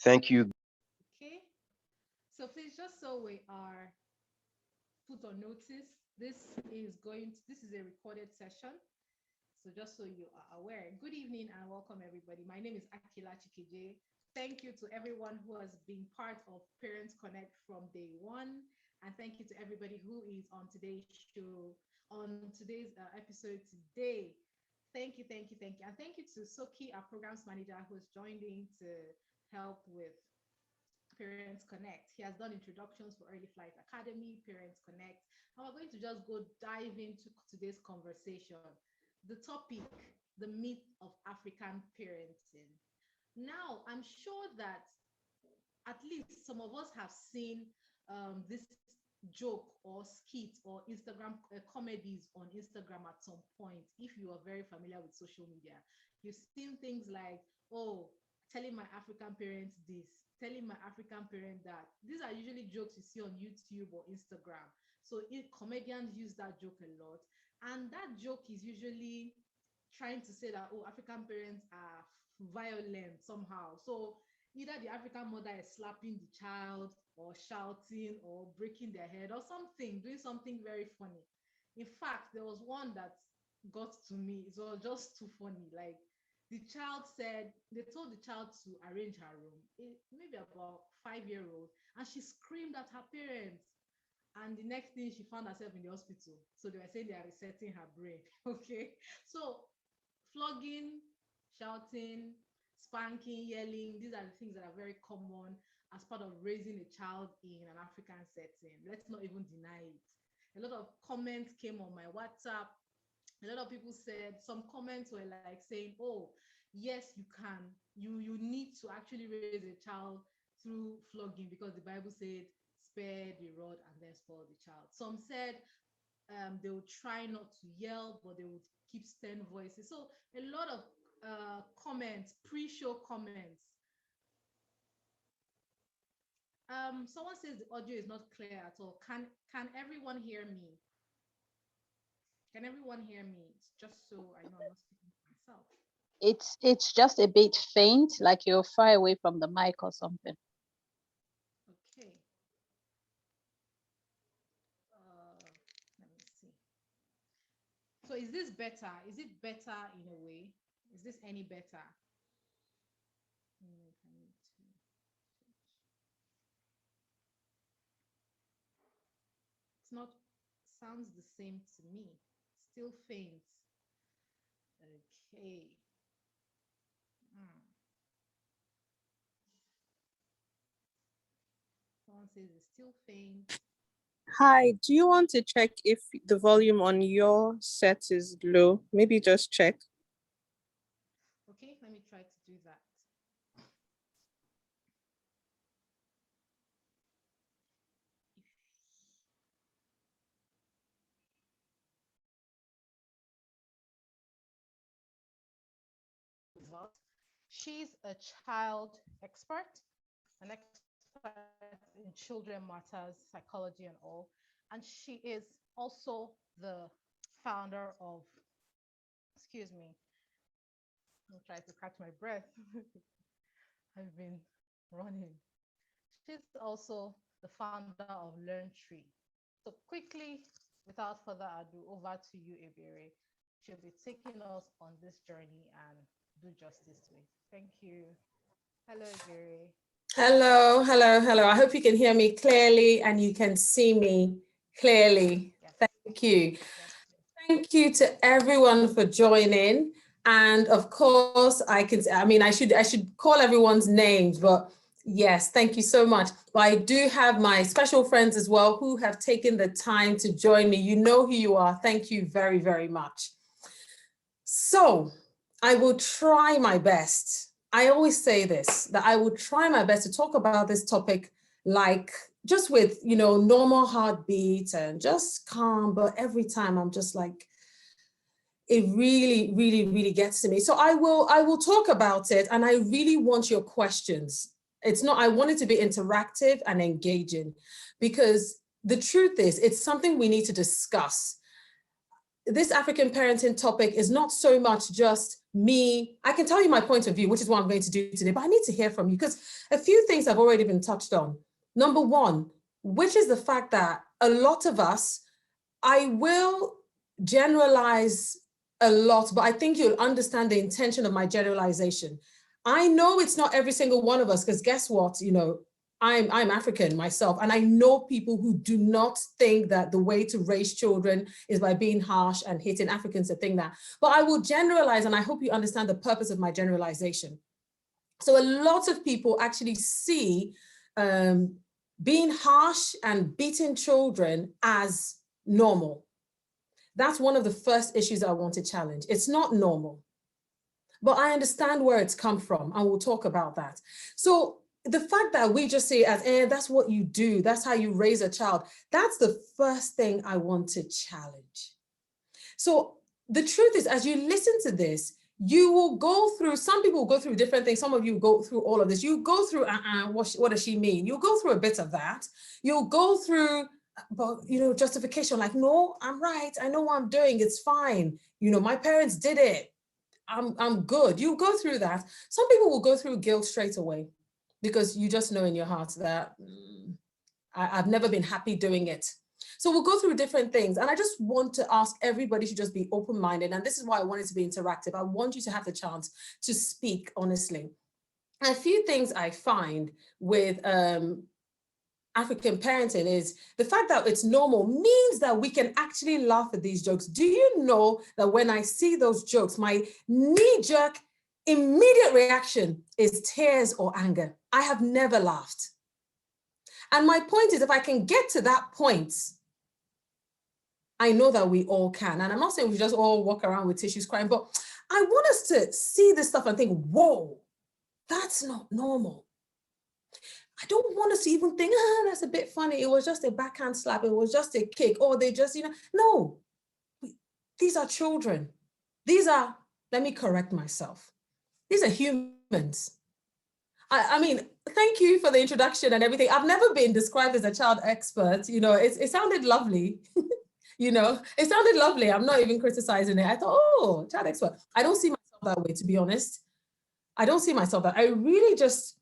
Thank you. Okay, so please, just so we are put on notice, this is a recorded session. So just so you are aware, good evening and welcome everybody. My name is Akila Chikije. Thank you to everyone who has been part of Parents Connect from day one. And thank you to everybody who is on today's show, on today's episode today. Thank you. And thank you to Soki, our programs manager, who has joined in to help with Parents Connect. He has done introductions for Early Flight Academy, Parents Connect, and we're going to just go dive into today's conversation. The topic, the myth of African parenting. Now, I'm sure that at least some of us have seen this joke or skit or Instagram comedies on Instagram at some point. If you are very familiar with social media, you've seen things like, oh, telling my African parents this, telling my African parent that. These are usually jokes you see on YouTube or Instagram. So comedians use that joke a lot. And that joke is usually trying to say that, oh, African parents are violent somehow. So either the African mother is slapping the child or shouting or breaking their head or something, doing something very funny. In fact, there was one that got to me. It was just too funny. Like the child said, they told the child to arrange her room, maybe about 5 year old, and she screamed at her parents. And the next thing, she found herself in the hospital. So they were saying they are resetting her brain. Okay. So flogging, shouting, spanking, yelling, these are the things that are very common as part of raising a child in an African setting. Let's not even deny it. A lot of comments came on my WhatsApp. A lot of people said, some comments were like saying, oh, yes, you can. You need to actually raise a child through flogging because the Bible said, spare the rod and then spoil the child. Some said they would try not to yell, but they would keep stern voices. So a lot of comments, pre-show comments. Someone says the audio is not clear at all. Can everyone hear me? Can everyone hear me? It's just so I know I'm not speaking to myself. It's just a bit faint, like you're far away from the mic or something. Okay. Let me see. So is this better? Is it better in a way? Is this any better? It's not, sounds the same to me. Still faint. Okay. Someone says it's still faint. Hi, do you want to check if the volume on your set is low? Maybe just check. Okay, let me try to do that. She's a child expert, an expert in children matters, psychology and all. And she is also the founder of, excuse me, I'm trying to catch my breath. I've been running. She's also the founder of LearnTree. So quickly, without further ado, over to you, Ebiere. She'll be taking us on this journey and do justice to it. Thank you. Hello, Ebiere. Hello. I hope you can hear me clearly and you can see me clearly. Yes. Thank you. Yes. Thank you to everyone for joining. And of course, I should call everyone's names, but yes, thank you so much. But I do have my special friends as well who have taken the time to join me. You know who you are. Thank you very, very much. So I will try my best. I always say this, that I will try my best to talk about this topic like just with, normal heartbeat and just calm, but every time I'm just like, it really, really, really gets to me. So I will talk about it, and I really want your questions. I want it to be interactive and engaging, because the truth is, it's something we need to discuss. This African parenting topic is not so much just I can tell you my point of view, which is what I'm going to do today, but I need to hear from you because a few things have already been touched on. Number one, which is the fact that a lot of us, I will generalize a lot, but I think you'll understand the intention of my generalization. I know it's not every single one of us, because guess what, you know, I'm African myself, and I know people who do not think that the way to raise children is by being harsh and hitting. Africans to think that. But I will generalize, and I hope you understand the purpose of my generalization. So a lot of people actually see being harsh and beating children as normal. That's one of the first issues I want to challenge. It's not normal, but I understand where it's come from, and we'll talk about that. So the fact that we just say it as, that's what you do, that's how you raise a child, that's the first thing I want to challenge. So the truth is, as you listen to this, you will go through, some people will go through different things. Some of you go through all of this. You go through, what does she mean? You'll go through a bit of that. You'll go through, but you know, justification, like, no, I'm right. I know what I'm doing. It's fine. You know, my parents did it. I'm good. You go through that. Some people will go through guilt straight away because you just know in your heart that I've never been happy doing it. So we'll go through different things. And I just want to ask everybody to just be open-minded. And this is why I want it to be interactive. I want you to have the chance to speak honestly. And a few things I find with African parenting is the fact that it's normal means that we can actually laugh at these jokes. Do you know that when I see those jokes, my knee-jerk immediate reaction is tears or anger? I have never laughed. And my point is, if I can get to that point, I know that we all can. And I'm not saying we just all walk around with tissues crying, but I want us to see this stuff and think, whoa, that's not normal. I don't want us to even think, that's a bit funny. It was just a backhand slap. It was just a kick. Or they just, you know, no, these are children. These are, let me correct myself. These are humans. I mean, thank you for the introduction and everything. I've never been described as a child expert. You know, it sounded lovely. You know, it sounded lovely. I'm not even criticizing it. I thought, oh, child expert. I don't see myself that way, to be honest. I don't see myself that. I really just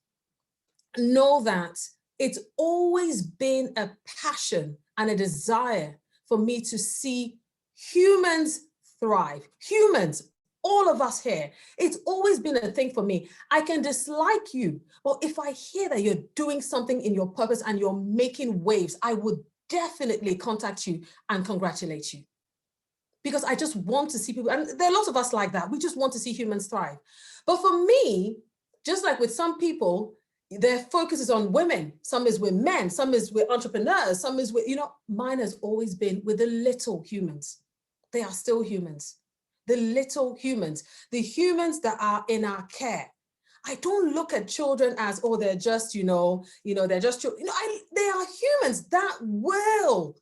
know that it's always been a passion and a desire for me to see humans thrive. Humans, all of us here, it's always been a thing for me. I can dislike you, but if I hear that you're doing something in your purpose and you're making waves, I would definitely contact you and congratulate you. Because I just want to see people, and there are lots of us like that. We just want to see humans thrive. But for me, just like with some people, their focus is on women, some is with men, some is with entrepreneurs, some is with, you know, mine has always been with the little humans. They are still humans. The little humans, the humans that are in our care. I don't look at children as, oh, they're just, they're just, they are humans that will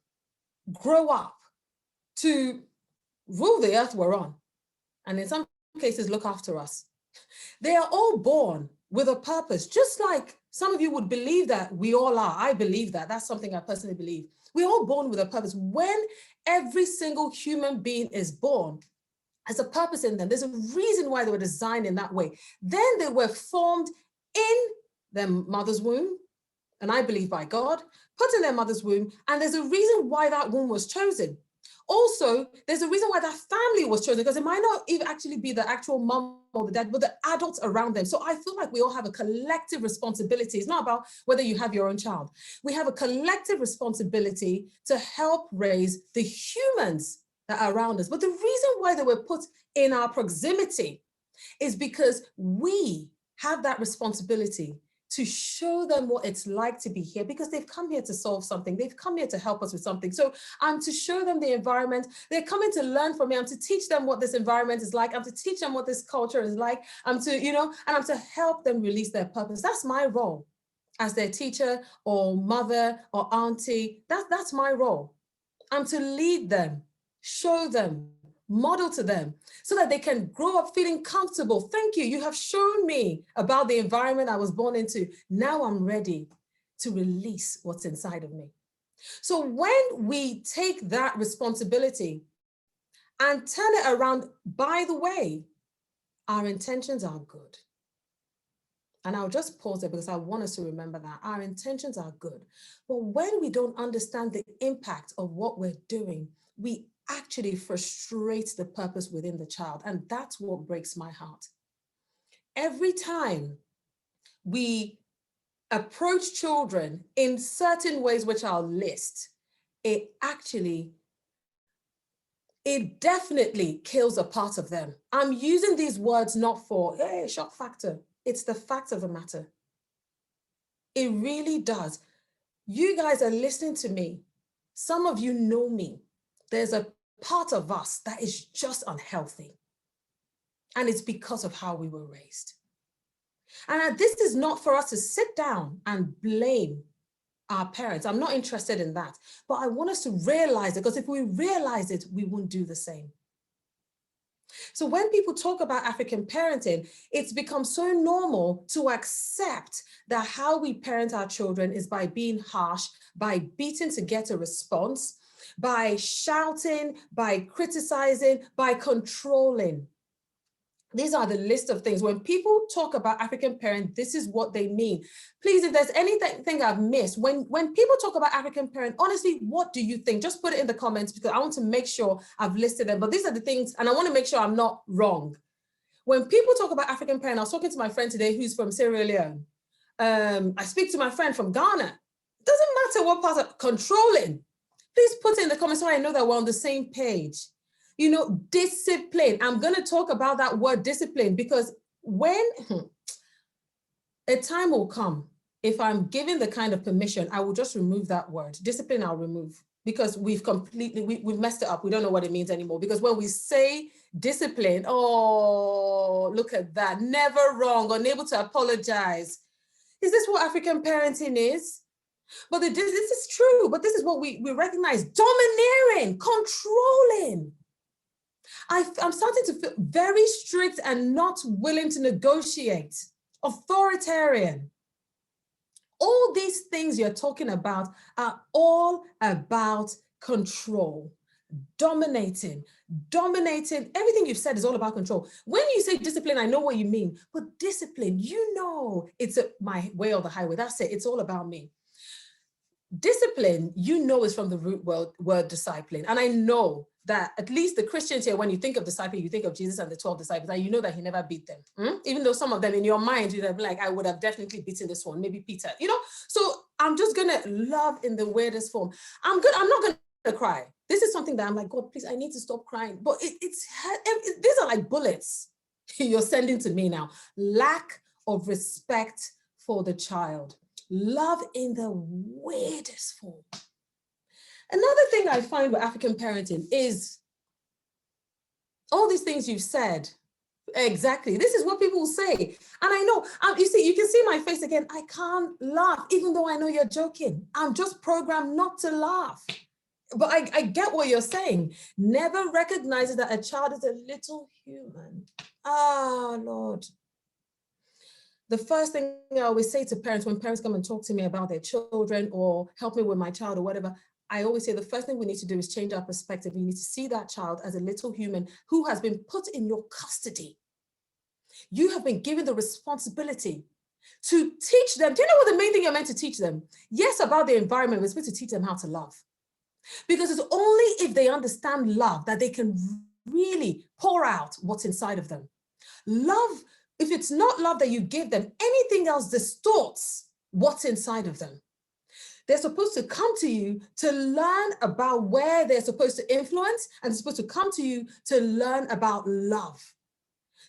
grow up to rule the earth we're on. And in some cases, look after us. They are all born with a purpose, just like some of you would believe that we all are. I believe that. That's something I personally believe. We're all born with a purpose. When every single human being is born, there's a purpose in them. There's a reason why they were designed in that way. Then they were formed in their mother's womb, and I believe by God, put in their mother's womb, and there's a reason why that womb was chosen. Also, there's a reason why that family was chosen, because it might not even actually be the actual mom or the dad, but the adults around them. So I feel like we all have a collective responsibility. It's not about whether you have your own child. We have a collective responsibility to help raise the humans that are around us. But the reason why they were put in our proximity is because we have that responsibility to show them what it's like to be here, because they've come here to solve something. They've come here to help us with something. So I'm to show them the environment. They're coming to learn from me. I'm to teach them what this environment is like. I'm to teach them what this culture is like. I'm to, and I'm to help them release their purpose. That's my role as their teacher or mother or auntie. That's my role. I'm to lead them, show them, model to them so that they can grow up feeling comfortable. Thank you. You have shown me about the environment I was born into. Now I'm ready to release what's inside of me. So when we take that responsibility and turn it around, by the way, our intentions are good. And I'll just pause there because I want us to remember that our intentions are good. But when we don't understand the impact of what we're doing, we actually frustrate the purpose within the child. And that's what breaks my heart. Every time we approach children in certain ways, which I'll list, it definitely kills a part of them. I'm using these words not for, hey, shock factor. It's the fact of the matter. It really does. You guys are listening to me. Some of you know me. There's a part of us that is just unhealthy. And it's because of how we were raised. And this is not for us to sit down and blame our parents. I'm not interested in that. But I want us to realize it, because if we realize it, we won't do the same. So when people talk about African parenting, it's become so normal to accept that how we parent our children is by being harsh, by beating to get a response, by shouting, by criticizing, by controlling. These are the list of things. When people talk about African parent, this is what they mean. Please, if there's anything I've missed, when people talk about African parent, honestly, what do you think? Just put it in the comments, because I want to make sure I've listed them. But these are the things, and I want to make sure I'm not wrong. When people talk about African parent, I was talking to my friend today who's from Sierra Leone. I speak to my friend from Ghana. It doesn't matter what part of controlling. Please put it in the comments so I know that we're on the same page. You know, discipline. I'm going to talk about that word discipline, because when a time will come, if I'm given the kind of permission, I will just remove that word. Discipline, I'll remove, because we've messed it up. We don't know what it means anymore. Because when we say discipline, oh, look at that. Never wrong, unable to apologize. Is this what African parenting is? But this is true, but this is what we recognize. Domineering, controlling. I'm starting to feel very strict and not willing to negotiate, authoritarian. All these things you're talking about are all about control, dominating. Everything you've said is all about control. When you say discipline, I know what you mean, but discipline, you know, it's my way or the highway. That's it. It's all about me. Discipline, you know, is from the root word discipline. And I know that at least the Christians here, when you think of disciple, you think of Jesus and the 12 disciples, and you know that he never beat them. Even though some of them in your mind, you'd have been like, I would have definitely beaten this one, maybe Peter, you know? So I'm just gonna love in the weirdest form. I'm not gonna cry. This is something that I'm like, God, please, I need to stop crying. But these are like bullets you're sending to me now. Lack of respect for the child. Love in the weirdest form. Another thing I find with African parenting is all these things you've said. Exactly. This is what people say. And I know, you can see my face again. I can't laugh, even though I know you're joking. I'm just programmed not to laugh. But I get what you're saying. Never recognizes that a child is a little human. Ah, Lord. The first thing I always say to parents when parents come and talk to me about their children or help me with my child or whatever, I always say the first thing we need to do is change our perspective. We need to see that child as a little human who has been put in your custody. You have been given the responsibility to teach them. Do you know what the main thing you're meant to teach them? Yes, about the environment, we're supposed to teach them how to love. Because it's only if they understand love that they can really pour out what's inside of them. Love, if it's not love that you give them, anything else distorts what's inside of them. They're supposed to come to you to learn about where they're supposed to influence, and they're supposed to come to you to learn about love.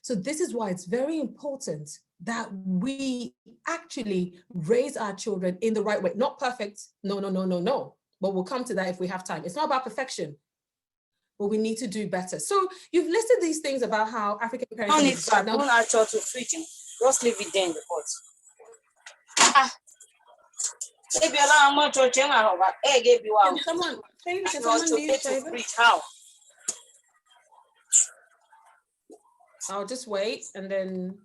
So this is why it's very important that we actually raise our children in the right way. Not perfect, no. But we'll come to that if we have time. It's not about perfection, but we need to do better. So you've listed these things about how African parents... Don't need to go out to freaking. Just leave it there in the pot. Can someone mute Favor? How? I'll just wait and then...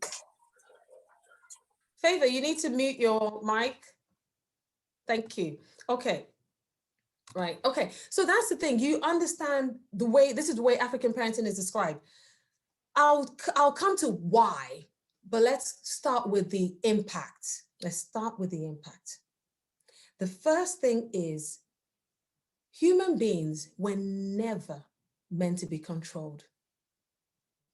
Favor, you need to mute your mic. Thank you. Okay. Right. Okay. So that's the thing. You understand the way, this is the way African parenting is described. I'll come to why, but let's start with the impact. Let's start with the impact. The first thing is human beings were never meant to be controlled.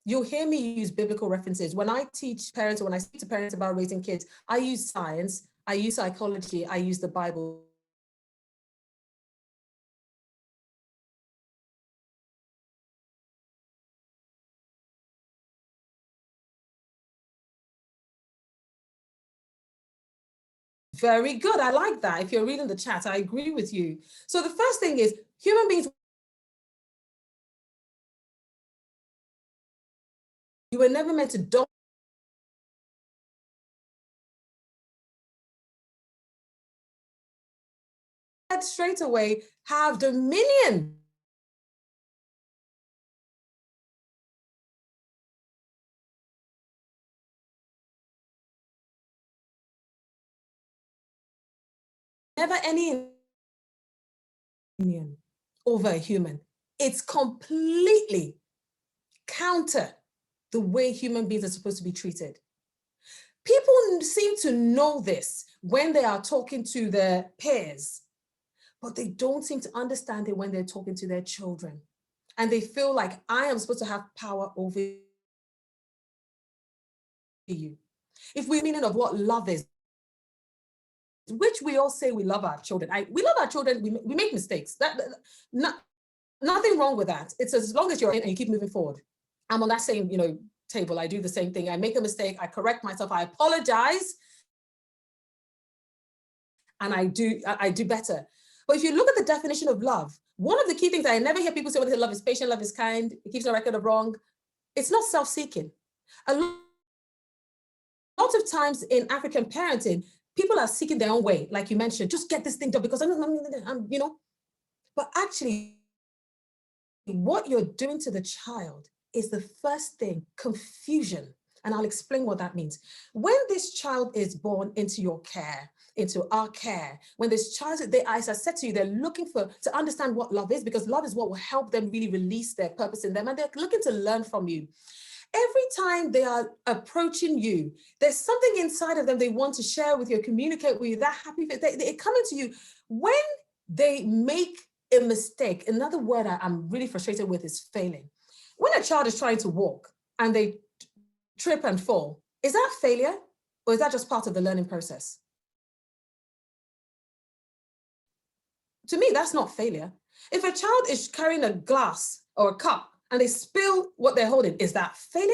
You'll hear me use biblical references. When I teach parents, or when I speak to parents about raising kids, I use science, I use psychology, I use the Bible. Very good. I like that. If you're reading the chat, I agree with you. So the first thing is human beings, you were never meant to dominate. Straight away have dominion. Never any opinion over a human. It's completely counter the way human beings are supposed to be treated. People seem to know this when they are talking to their peers, but they don't seem to understand it when they're talking to their children. And they feel like I am supposed to have power over you. If we meaning of what love is, which we all say we love our children. We love our children, we make mistakes. Nothing wrong with that. It's as long as you're in and you keep moving forward. I'm on that same, table. I do the same thing. I make a mistake, I correct myself, I apologize, and I do better. But if you look at the definition of love, one of the key things I never hear people say when they say love is patient, love is kind, it keeps no record of wrong. It's not self-seeking. A lot of times in African parenting, people are seeking their own way, like you mentioned, just get this thing done because I'm. But actually, what you're doing to the child is the first thing, confusion. And I'll explain what that means. When this child is born into your care, into our care, when this child, as I said to you, they're looking to understand what love is, because love is what will help them really release their purpose in them. And they're looking to learn from you. Every time they are approaching you, there's something inside of them they want to share with you, communicate with you, that happy, they're coming to you. When they make a mistake, another word I'm really frustrated with is failing. When a child is trying to walk and they trip and fall, is that failure or is that just part of the learning process? To me, that's not failure. If a child is carrying a glass or a cup and they spill what they're holding, is that failure?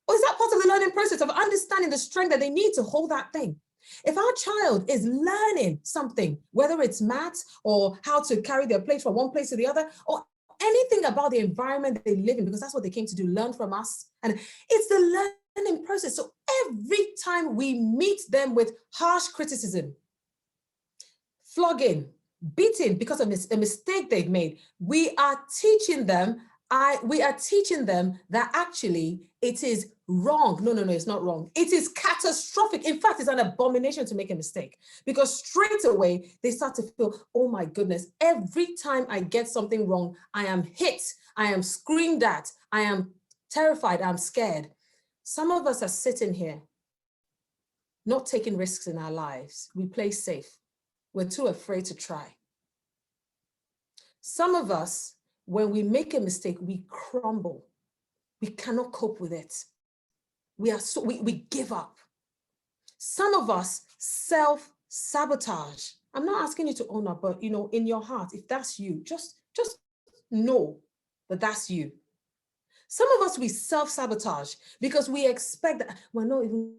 Or is that part of the learning process of understanding the strength that they need to hold that thing? If our child is learning something, whether it's maths or how to carry their plate from one place to the other, or anything about the environment they live in, because that's what they came to do, learn from us. And it's the learning process. So every time we meet them with harsh criticism, flogging, beating because of a mistake they've made, we are teaching them that actually it is wrong. No, it's not wrong. It is catastrophic. In fact, it's an abomination to make a mistake, because straight away they start to feel, oh my goodness, every time I get something wrong, I am hit, I am screamed at, I am terrified, I'm scared. Some of us are sitting here, not taking risks in our lives. We play safe. We're too afraid to try. Some of us, when we make a mistake, we crumble. We cannot cope with it. We give up. Some of us self-sabotage. I'm not asking you to own up, but in your heart, if that's you, just know that that's you. Some of us, we self-sabotage because we expect that we're not even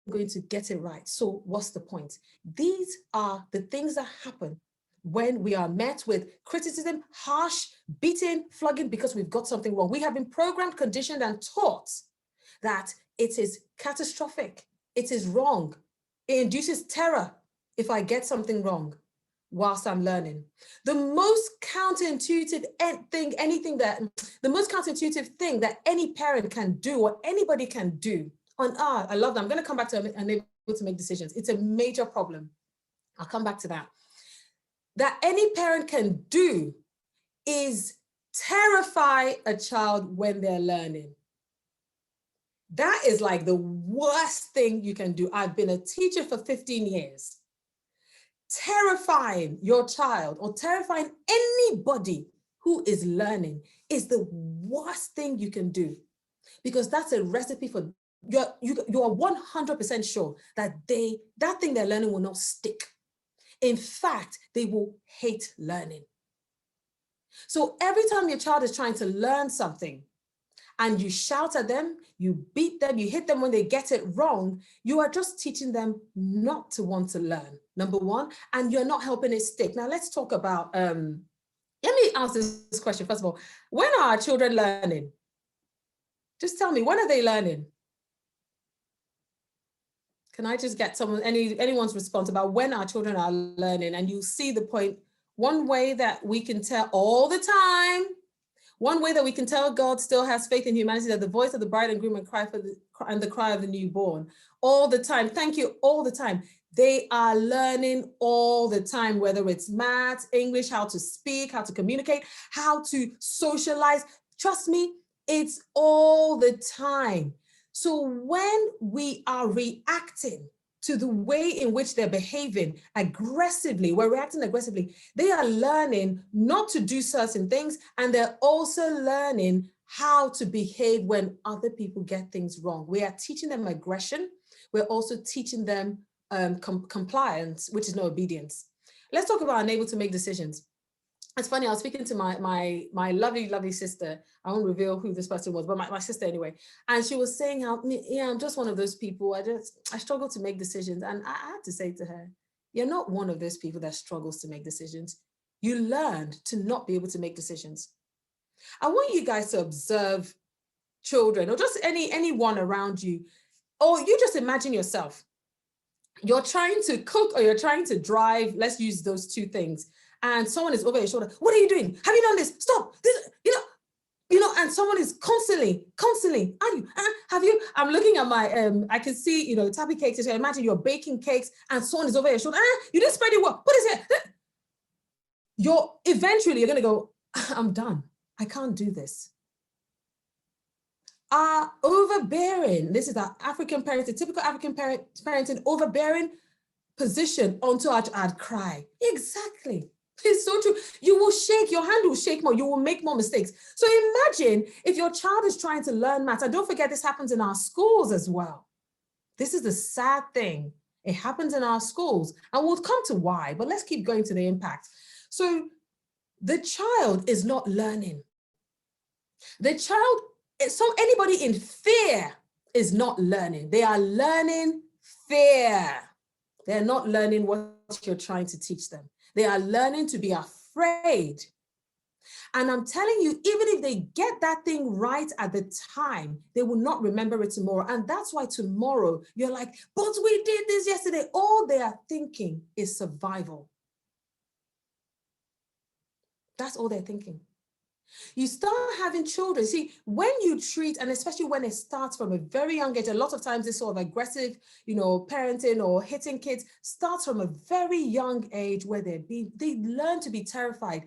going to get it right. So what's the point? These are the things that happen when we are met with criticism, harsh, beating, flogging because we've got something wrong. We have been programmed, conditioned, and taught that it is catastrophic. It is wrong. It induces terror if I get something wrong whilst I'm learning. The most counterintuitive thing that any parent can do or anybody can do on earth, I love that. I'm going to come back to unable to make decisions. It's a major problem. I'll come back to that. That any parent can do is terrify a child when they're learning. That is like the worst thing you can do. I've been a teacher for 15 years. Terrifying your child or terrifying anybody who is learning is the worst thing you can do, because that's a recipe for you are 100% sure that that thing they're learning will not stick. In fact, they will hate learning. So every time your child is trying to learn something and you shout at them, you beat them, you hit them when they get it wrong, you are just teaching them not to want to learn, number one, and you're not helping it stick. Now let's talk about, let me ask this question first of all. When are our children learning? Just tell me, when are they learning? Can I just get anyone's response about when our children are learning? And you'll see the point. One way that we can tell all the time, one way that we can tell God still has faith in humanity, that the voice of the bride and groom and the cry of the newborn all the time. Thank you, all the time. They are learning all the time, whether it's math, English, how to speak, how to communicate, how to socialize. Trust me, it's all the time. So when we are reacting to the way in which they're behaving aggressively, we're reacting aggressively, they are learning not to do certain things, and they're also learning how to behave when other people get things wrong. We are teaching them aggression. We're also teaching them compliance, which is no obedience. Let's talk about unable to make decisions. It's funny, I was speaking to my lovely, lovely sister. I won't reveal who this person was, but my sister anyway. And she was saying how, yeah, I'm just one of those people. I struggle to make decisions. And I had to say to her, you're not one of those people that struggles to make decisions. You learned to not be able to make decisions. I want you guys to observe children or just anyone around you, or you just imagine yourself. You're trying to cook or you're trying to drive. Let's use those two things. And someone is over your shoulder. What are you doing? Have you done this? Stop. This, and someone is constantly, are you, have you, I'm looking at my, I can see, tappy cakes. So imagine you're baking cakes and someone is over your shoulder. You didn't spread it well. Put this here. Eventually you're going to go, I'm done. I can't do this. Overbearing. This is our African parenting, typical African parenting, overbearing position onto I'd cry. Exactly. It's so true. You will shake, your hand will shake more, you will make more mistakes. So imagine if your child is trying to learn math, and don't forget this happens in our schools as well. This is the sad thing. It happens in our schools, and we'll come to why, but let's keep going to the impact. So the child is not learning. The child, anybody in fear is not learning. They are learning fear. They're not learning what you're trying to teach them. They are learning to be afraid. And I'm telling you, even if they get that thing right at the time, they will not remember it tomorrow. And that's why tomorrow you're like, but we did this yesterday. All they are thinking is survival. That's all they're thinking. You start having children. See, when you treat, and especially when it starts from a very young age, a lot of times this sort of aggressive, parenting or hitting kids starts from a very young age where they learn to be terrified.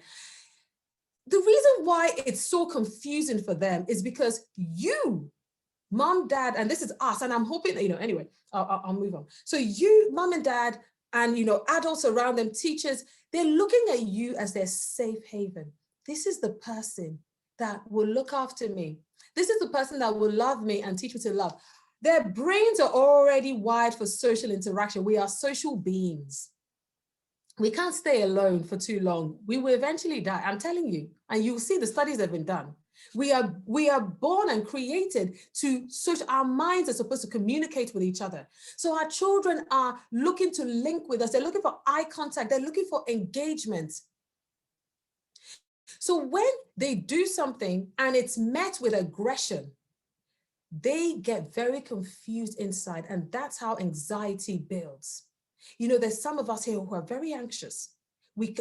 The reason why it's so confusing for them is because you, mom, dad, and this is us, and I'm hoping, anyway, I'll move on. So you, mom and dad, and, adults around them, teachers, they're looking at you as their safe haven. This is the person that will look after me. This is the person that will love me and teach me to love. Their brains are already wired for social interaction. We are social beings. We can't stay alone for too long. We will eventually die, I'm telling you. And you'll see the studies that have been done. We are born and created to social, our minds are supposed to communicate with each other. So our children are looking to link with us. They're looking for eye contact. They're looking for engagement. So when they do something and it's met with aggression, they get very confused inside, and that's how anxiety builds. There's some of us here who are very anxious. And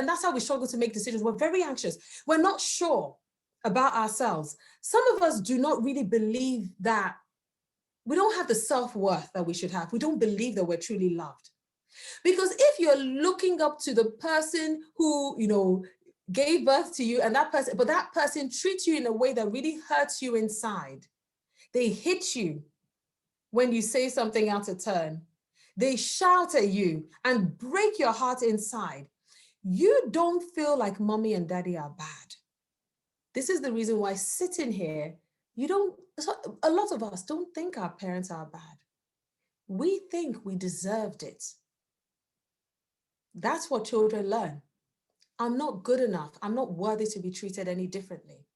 that's how we struggle to make decisions. We're very anxious. We're not sure about ourselves. Some of us do not really believe that we don't have the self-worth that we should have. We don't believe that we're truly loved. Because if you're looking up to the person who, gave birth to you, and that person treats you in a way that really hurts you inside. They hit you when you say something out of turn. They shout at you and break your heart inside. You don't feel like mommy and daddy are bad. This is the reason why sitting here, a lot of us don't think our parents are bad. We think we deserved it. That's what children learn. I'm not good enough. I'm not worthy to be treated any differently.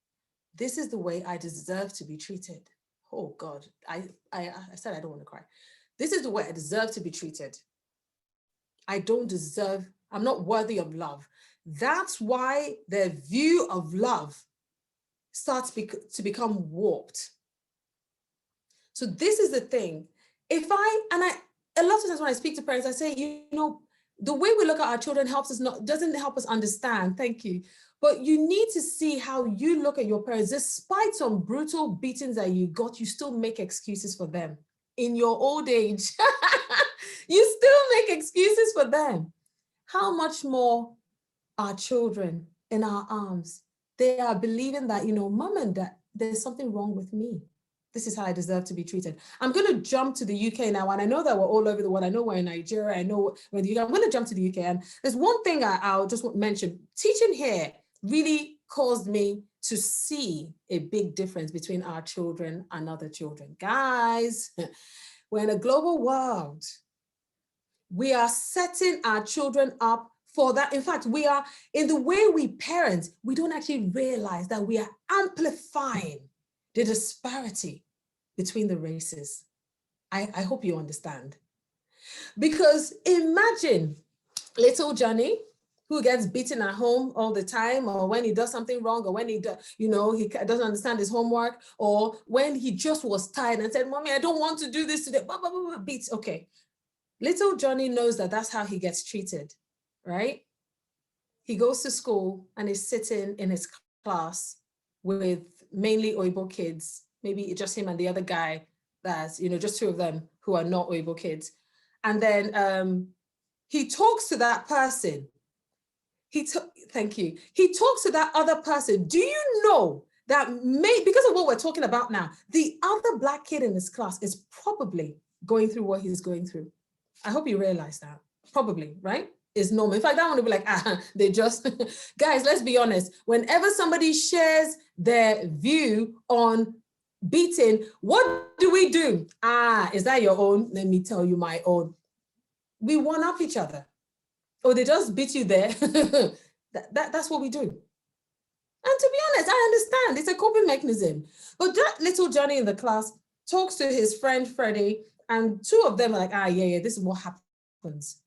This is the way I deserve to be treated. Oh God, I said I don't want to cry. This is the way I deserve to be treated. I'm not worthy of love. That's why their view of love starts to become warped. So this is the thing. A lot of times when I speak to parents, I say, the way we look at our children doesn't help us understand. Thank you. But you need to see how you look at your parents. Despite some brutal beatings that you got, you still make excuses for them. In your old age, you still make excuses for them. How much more our children in our arms, they are believing that, mom and dad, there's something wrong with me. This is how I deserve to be treated. I'm going to jump to the UK now, and I know that we're all over the world. I know we're in Nigeria. I know we're in the UK. I'm going to jump to the UK, and there's one thing I'll just mention. Teaching here really caused me to see a big difference between our children and other children. Guys, we're in a global world. We are setting our children up for that. In fact, we are, in the way we parent, we don't actually realize that we are amplifying the disparity between the races. I hope you understand. Because imagine little Johnny, who gets beaten at home all the time, or when he does something wrong, or when he doesn't understand his homework, or when he just was tired and said, "Mommy, I don't want to do this today." Blah, blah, blah, blah, beats. Okay. Little Johnny knows that that's how he gets treated, right? He goes to school and is sitting in his class with mainly Oyibo kids, maybe just him and the other guy, that's, just two of them who are not Oyibo kids. And then he talks to that person. Thank you. He talks to that other person. Do you know that because of what we're talking about now, the other Black kid in his class is probably going through what he's going through? I hope you realize that. Probably, right? It's normal. In fact, I want to be like, they just, guys, let's be honest. Whenever somebody shares their view on beating, what do we do? Is that your own? Let me tell you my own. We one up each other. Or they just beat you there. That's what we do. And to be honest, I understand. It's a coping mechanism. But that little Johnny in the class talks to his friend Freddie, and two of them are like, yeah, this is what happens.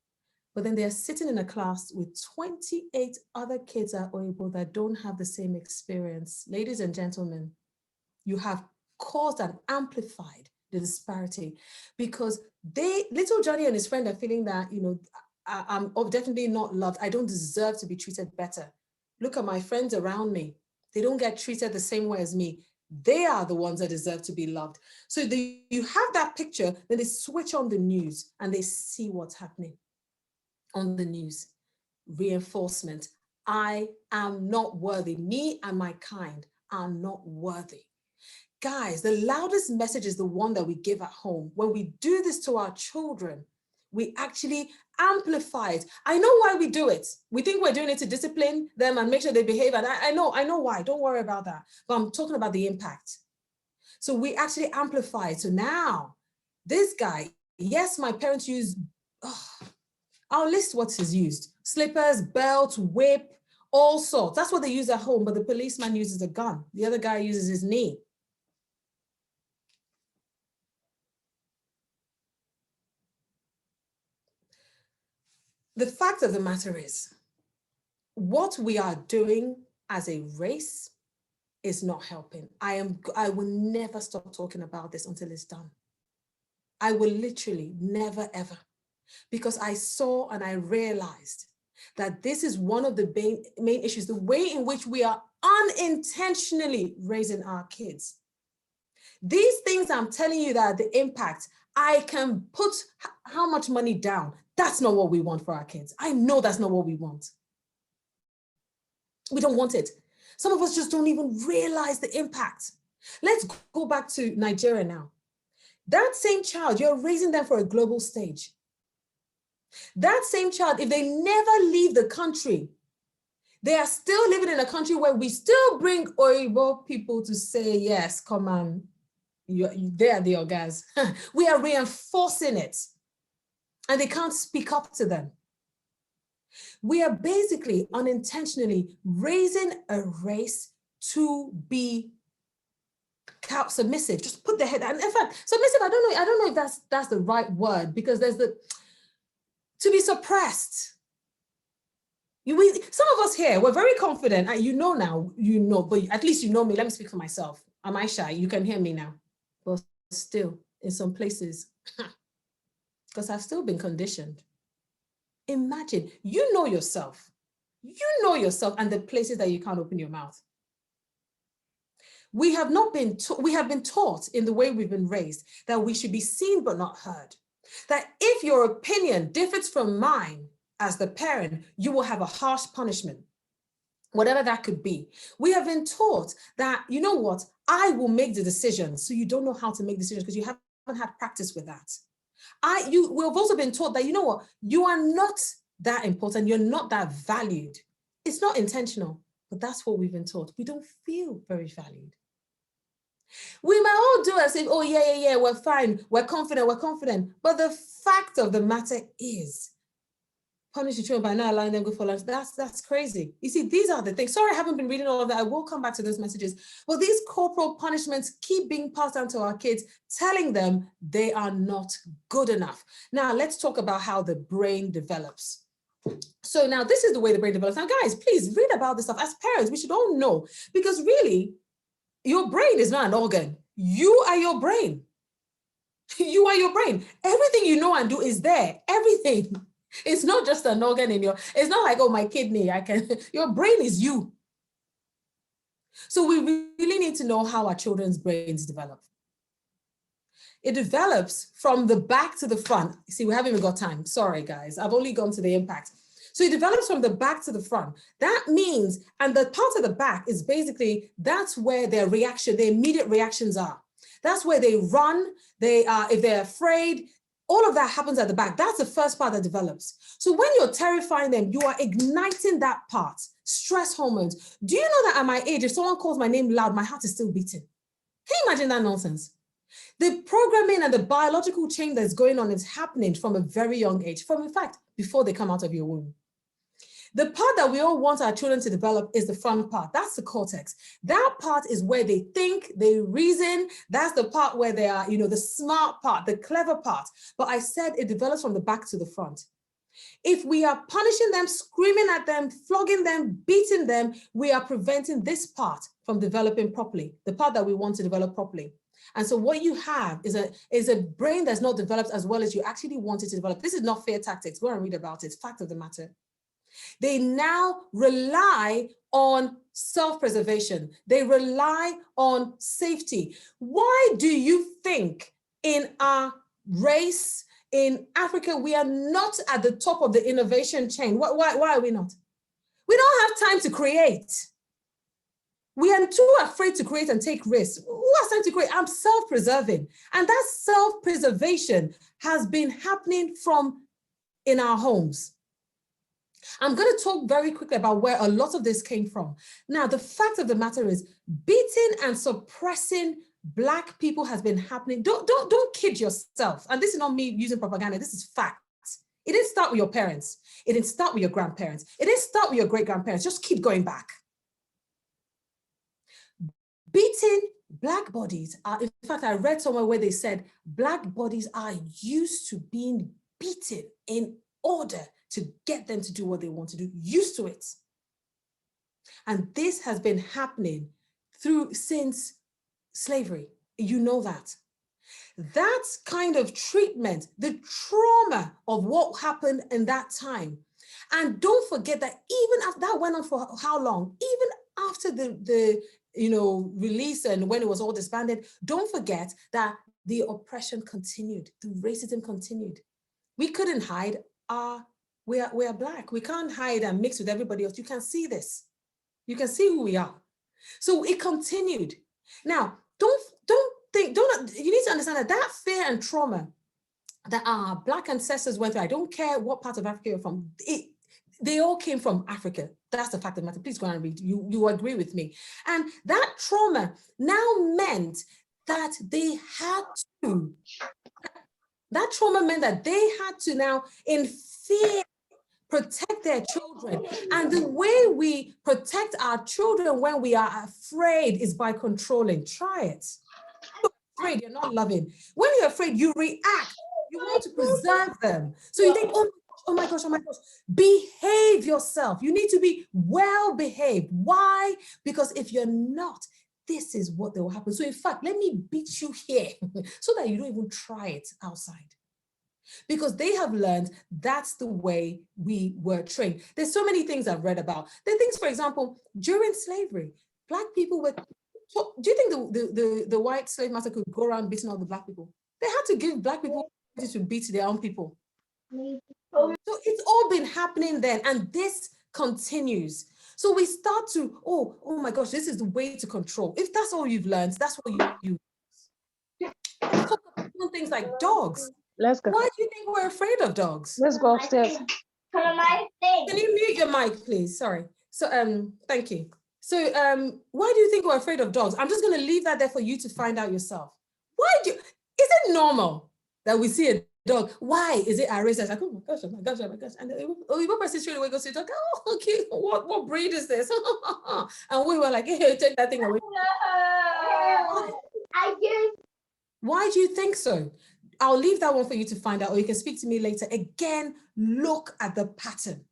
But then they're sitting in a class with 28 other kids at Oyibo that don't have the same experience. Ladies and gentlemen, you have caused and amplified the disparity, because little Johnny and his friend are feeling that, I'm definitely not loved. I don't deserve to be treated better. Look at my friends around me. They don't get treated the same way as me. They are the ones that deserve to be loved. So you have that picture, then they switch on the news and they see what's happening on the news. Reinforcement. I am not worthy. Me and my kind are not worthy. Guys, the loudest message is the one that we give at home. When we do this to our children, we actually amplify it. I know why we do it. We think we're doing it to discipline them and make sure they behave. And I know why. Don't worry about that. But I'm talking about the impact. So we actually amplify it. So now, this guy, yes, my parents use, I'll list what is used. Slippers, belt, whip, all sorts. That's what they use at home, but the policeman uses a gun. The other guy uses his knee. The fact of the matter is, what we are doing as a race is not helping. I will never stop talking about this until it's done. I will literally never, ever, because I saw and I realized that this is one of the main issues, the way in which we are unintentionally raising our kids. These things I'm telling you that the impact, I can put how much money down. That's not what we want for our kids. I know that's not what we want. We don't want it. Some of us just don't even realize the impact. Let's go back to Nigeria now. That same child, you're raising them for a global stage. That same child, if they never leave the country, they are still living in a country where we still bring Oyibo people to say, yes, come on, they are the orgas. We are reinforcing it. And they can't speak up to them. We are basically unintentionally raising a race to be submissive. Just put their head down. In fact, submissive, I don't know if that's the right word, because there's to be suppressed. Some of us here, we're very confident. Now, but at least you know me. Let me speak for myself. Am I shy? You can hear me now. But still, in some places, because I've still been conditioned. Imagine, you know yourself and the places that you can't open your mouth. We have been taught in the way we've been raised that we should be seen but not heard. That if your opinion differs from mine as the parent, you will have a harsh punishment, whatever that could be. We have been taught that, you know what, I will make the decisions. So you don't know how to make decisions because you haven't had practice with that. We've also been taught that, you know what, you are not that important. You're not that valued. It's not intentional, but that's what we've been taught. We don't feel very valued. We might all do as if, oh, yeah, we're fine. We're confident. But the fact of the matter is, punish the children by not allowing them to go for lunch. That's crazy. You see, these are the things. Sorry, I haven't been reading all of that. I will come back to those messages. Well, these corporal punishments keep being passed down to our kids, telling them they are not good enough. Now, let's talk about how the brain develops. So now this is the way the brain develops. Now, guys, please read about this stuff. As parents, we should all know, because really, your brain is not an organ. You are your brain. You are your brain. Everything you know and do is there. Everything. It's not just an organ it's not like, oh, my kidney, your brain is you. So we really need to know how our children's brains develop. It develops from the back to the front. See, we haven't even got time. Sorry, guys. I've only gone to the impact. So it develops from the back to the front. That means, and the part of the back is basically, that's where their immediate reactions are. That's where they run. If they're afraid, all of that happens at the back. That's the first part that develops. So when you're terrifying them, you are igniting that part, stress hormones. Do you know that at my age, if someone calls my name loud, my heart is still beating? Can you imagine that nonsense? The programming and the biological change that's going on is happening from a very young age, in fact, before they come out of your womb. The part that we all want our children to develop is the front part. That's the cortex. That part is where they think, they reason. That's the part where they are, the smart part, the clever part. But I said it develops from the back to the front. If we are punishing them, screaming at them, flogging them, beating them, we are preventing this part from developing properly, the part that we want to develop properly. And so what you have is a brain that's not developed as well as you actually want it to develop. This is not fear tactics. Go and read about it. Fact of the matter. They now rely on self-preservation. They rely on safety. Why do you think in our race, in Africa, we are not at the top of the innovation chain? Why are we not? We don't have time to create. We are too afraid to create and take risks. Who has time to create? I'm self-preserving. And that self-preservation has been happening in our homes. I'm going to talk very quickly about where a lot of this came from. Now, the fact of the matter is, beating and suppressing Black people has been happening. Don't kid yourself. And this is not me using propaganda. This is fact. It didn't start with your parents. It didn't start with your grandparents. It didn't start with your great-grandparents. Just keep going back. Beating Black bodies are, in fact, I read somewhere where they said Black bodies are used to being beaten in order to get them to do what they want to do, used to it. And this has been happening since slavery. You know that. That kind of treatment, the trauma of what happened in that time. And don't forget that even after that went on for how long? Even after the release and when it was all disbanded, don't forget that the oppression continued, the racism continued. We couldn't hide we are Black. We can't hide and mix with everybody else. You can see this. You can see who we are. So it continued. Now, you need to understand that fear and trauma that our Black ancestors went through, I don't care what part of Africa you're from, they all came from Africa. That's the fact of the matter. Please go and read. You agree with me. And that trauma now meant that they had to, now, in fear, protect their children. And the way we protect our children when we are afraid is by controlling. Try it. You're afraid, you're not loving. When you're afraid, you react. You want to preserve them. So you think, oh my gosh, behave yourself. You need to be well behaved. Why? Because if you're not, this is what will happen. So in fact, let me beat you here so that you don't even try it outside. Because they have learned that's the way we were trained. There's so many things I've read about. There are things, for example, during slavery, Black people were, do you think the white slave master could go around beating all the Black people? They had to give Black people to beat their own people. So it's all been happening then, and this continues. So we start to, oh my gosh, this is the way to control. If that's all you've learned, that's what you talk about things like dogs. Let's go. Why do you think we're afraid of dogs? Let's go upstairs. Can you mute your mic, please? Sorry. So, thank you. So, why do you think we're afraid of dogs? I'm just going to leave that there for you to find out yourself. Is it normal that we see a dog? Why is it our race? Like, oh my gosh. And the person straight away goes to the dog, oh, okay, what breed is this? And we were like, hey, take that thing away. Why do you think so? I'll leave that one for you to find out, or you can speak to me later. Again, look at the pattern.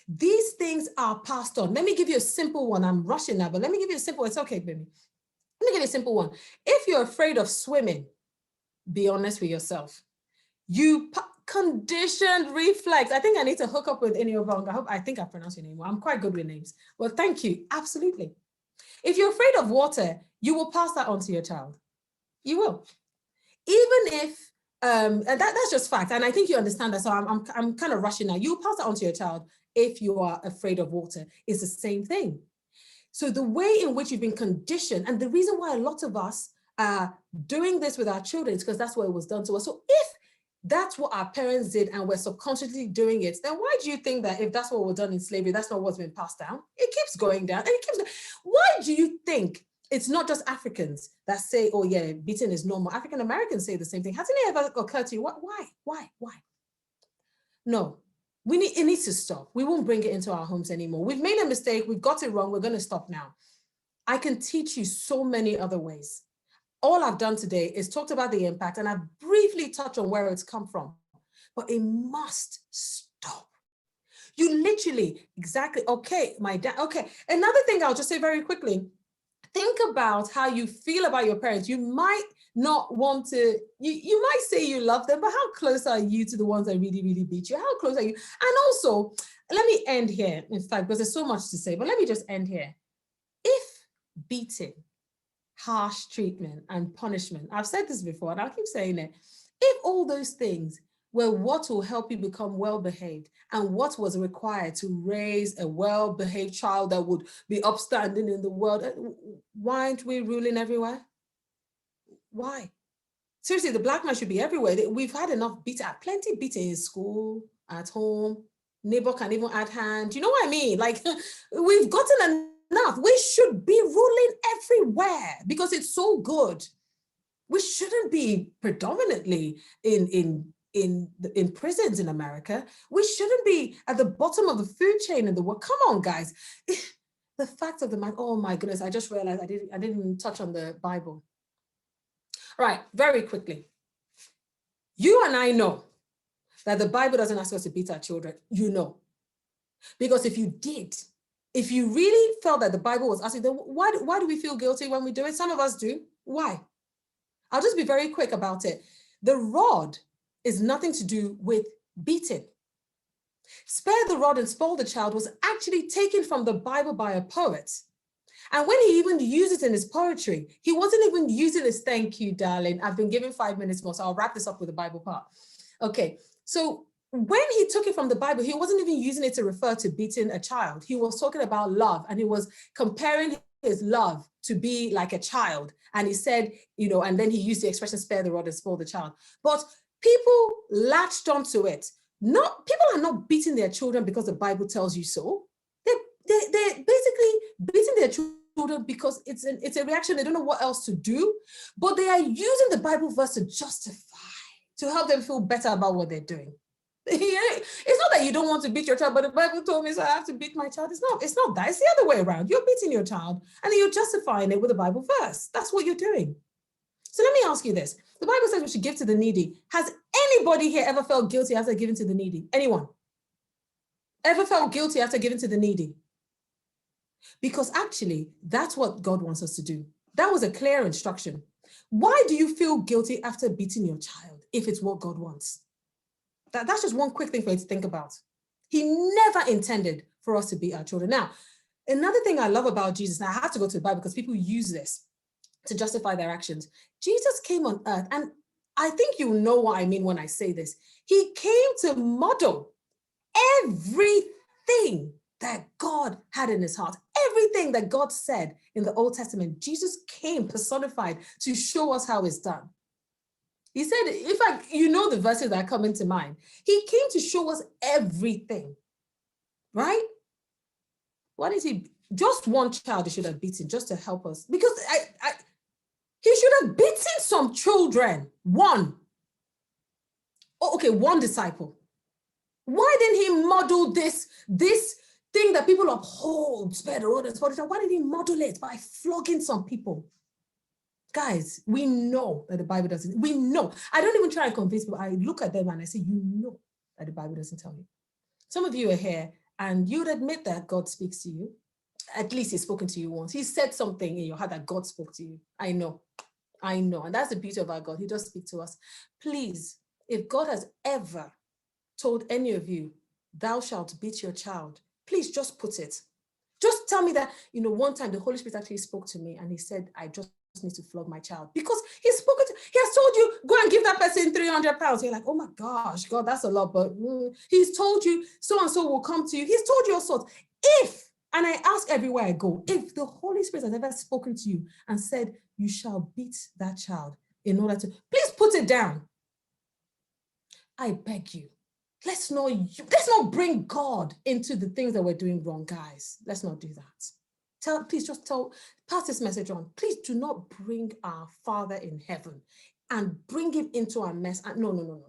These things are passed on. Let me give you a simple one. I'm rushing now, but let me give you a simple, it's okay, baby. Let me give you a simple one. If you're afraid of swimming, be honest with yourself. Conditioned reflex. I think I need to hook up with Innovators. I think I pronounced your name well. I'm quite good with names. Well, thank you. Absolutely. If you're afraid of water, you will pass that on to your child. You will. Even if, and that's just fact, and I think you understand that, so I'm kind of rushing now. You'll pass that on to your child if you are afraid of water. It's the same thing. So the way in which you've been conditioned, and the reason why a lot of us are doing this with our children is because that's what it was done to us. So if that's what our parents did and we're subconsciously doing it, then why do you think that if that's what was done in slavery, that's not what's been passed down? It keeps going down, and it keeps going. Why do you think it's not just Africans that say, oh yeah, beating is normal? African Americans say the same thing. Hasn't it ever occurred to you? Why? No, it needs to stop. We won't bring it into our homes anymore. We've made a mistake. We've got it wrong. We're going to stop now. I can teach you so many other ways. All I've done today is talked about the impact, and I've briefly touched on where it's come from, but it must stop. You literally, exactly, okay, my dad, okay. Another thing I'll just say very quickly, think about how you feel about your parents. You might not want to, you might say you love them, but how close are you to the ones that really, really beat you? How close are you? And also, let me end here, in fact, because there's so much to say, but let me just end here. If beating, harsh treatment, and punishment, I've said this before, and I'll keep saying it, if all those things were what will help you become well-behaved and what was required to raise a well-behaved child that would be upstanding in the world, why aren't we ruling everywhere? Why? Seriously, the Black man should be everywhere. We've had enough beating, plenty beating in school, at home, neighbor can even add hand. You know what I mean? Like, we've gotten enough. We should be ruling everywhere because it's so good. We shouldn't be predominantly in prisons in America. We shouldn't be at the bottom of the food chain in the world. Come on, guys. The fact of the matter, oh my goodness, I just realized I didn't even touch on the Bible. Right, very quickly. You and I know that the Bible doesn't ask us to beat our children. You know. Because if you did, if you really felt that the Bible was asking, then why do we feel guilty when we do it? Some of us do. Why? I'll just be very quick about it. The rod is nothing to do with beating. Spare the rod and spoil the child was actually taken from the Bible by a poet. And when he even used it in his poetry, he wasn't even using this, thank you, darling. I've been given 5 minutes more, so I'll wrap this up with the Bible part. Okay, so when he took it from the Bible, he wasn't even using it to refer to beating a child. He was talking about love, and he was comparing his love to be like a child. And he said, and then he used the expression spare the rod and spoil the child. But people latched onto it. People are not beating their children because the Bible tells you so. They're basically beating their children because it's a reaction. They don't know what else to do, but they are using the Bible verse to justify, to help them feel better about what they're doing. It's not that you don't want to beat your child, but the Bible told me so I have to beat my child. It's not that. It's the other way around. You're beating your child and then you're justifying it with a Bible verse. That's what you're doing. So let me ask you this. The Bible says we should give to the needy. Has anybody here ever felt guilty after giving to the needy? Anyone? Ever felt guilty after giving to the needy? Because actually, that's what God wants us to do. That was a clear instruction. Why do you feel guilty after beating your child if it's what God wants? That's just one quick thing for you to think about. He never intended for us to beat our children. Now, another thing I love about Jesus, now I have to go to the Bible because people use this to justify their actions. Jesus came on earth, and I think you know what I mean when I say this. He came to model everything that God had in his heart, everything that God said in the Old Testament. Jesus came personified to show us how it's done. He said, in fact, the verses that are coming to mind. He came to show us everything, right? What is he? Just one child he should have beaten just to help us. Because he should have beaten some children. One. Oh, okay, one disciple. Why didn't he model this thing that people uphold, spare the rod and spoil the child? Why didn't he model it by flogging some people? Guys, we know that the Bible doesn't. We know. I don't even try and convince people. I look at them and I say, you know that the Bible doesn't tell you. Some of you are here and you'd admit that God speaks to you. At least he's spoken to you once. He said something in your heart that God spoke to you. I know. And that's the beauty of our God. He does speak to us. Please, if God has ever told any of you, thou shalt beat your child, please just put it. Just tell me that, one time the Holy Spirit actually spoke to me and he said, I just need to flog my child, because he has told you, go and give that person 300 pounds. You're like, oh my gosh, God, that's a lot. But he's told you so-and-so will come to you. He's told you all sorts. And I ask everywhere I go, if the Holy Spirit has ever spoken to you and said, you shall beat that child in order to, please put it down. I beg you. Let's not bring God into the things that we're doing wrong, guys. Let's not do that. Please just pass this message on. Please do not bring our Father in heaven and bring him into our mess. No.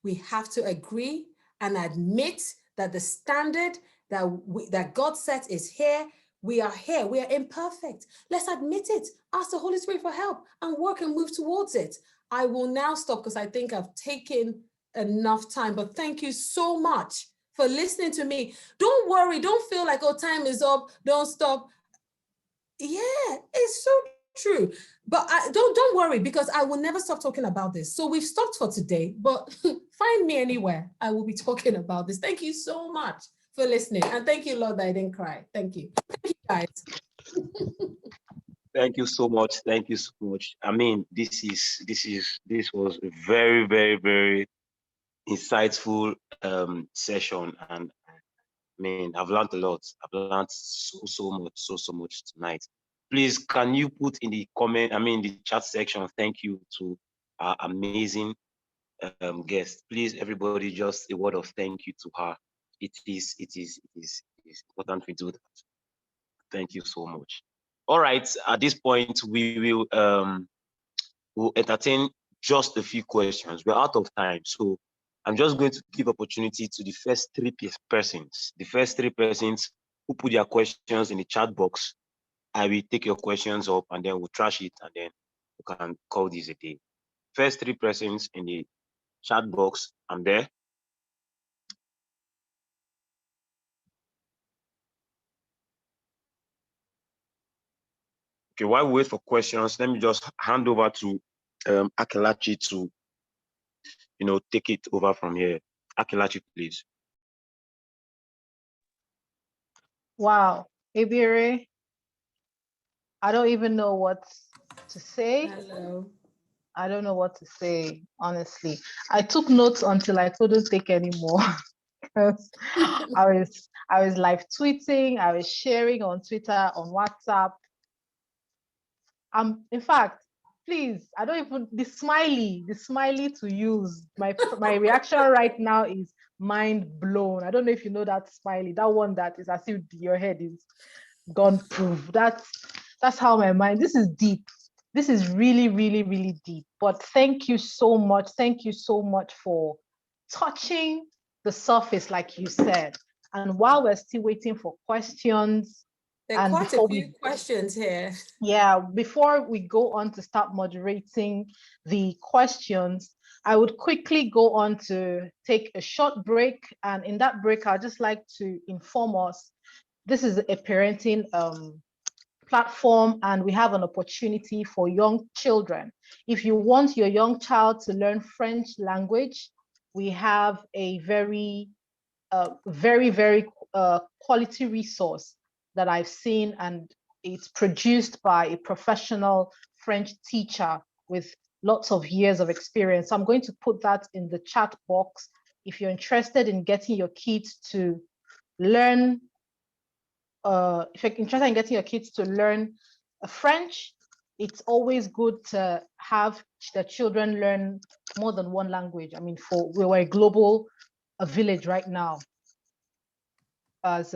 We have to agree and admit that the standard that God set is here. We are here. We are imperfect. Let's admit it. Ask the Holy Spirit for help and work and move towards it. I will now stop because I think I've taken enough time, but thank you so much for listening to me. Don't worry. Don't feel like, oh, time is up. Don't stop. Yeah, it's so true. But don't worry, because I will never stop talking about this. So we've stopped for today, but find me anywhere. I will be talking about this. Thank you so much for listening. And thank you, Lord, that I didn't cry. Thank you. Thank you, guys. Thank you so much. Thank you so much. I mean, this was a very, very, very insightful session, and I mean, I've learned a lot. I've learned so much tonight. Please, can you put in the the chat section, thank you to our amazing guest. Please, everybody, just a word of thank you to her. It is important we do that. Thank you so much. All right, at this point, we will we'll entertain just a few questions. We're out of time, so I'm just going to give opportunity to the first three persons. The first three persons who put their questions in the chat box. I will take your questions up and then we'll trash it and then we can call this a day. First three persons in the chat box. I'm there. Okay, while we wait for questions, let me just hand over to Akelachi to take it over from here. Akelachi, please. Wow, Ebiere, I don't even know what to say. Hello. I don't know what to say, honestly. I took notes until I couldn't take anymore. Because I was live tweeting, I was sharing on Twitter, on WhatsApp. In fact, please, I don't even the smiley to use. My reaction right now is mind blown. I don't know if you know that smiley, that one that is as if your head is gone proof. That's how my mind. This is deep. This is really, really, really deep. But thank you so much. Thank you so much for touching the surface, like you said. And while we're still waiting for questions, There are and quite a before few questions here. yeah, before we go on to start moderating the questions, I would quickly go on to take a short break. And in that break, I'd just like to inform us, this is a parenting platform, and we have an opportunity for young children. If you want your young child to learn French language, we have a very quality resource that I've seen, and it's produced by a professional French teacher with lots of years of experience. So I'm going to put that in the chat box. If you're interested in getting your kids to learn, if you're interested in getting your kids to learn French, it's always good to have the children learn more than one language. I mean, we're a global village right now, as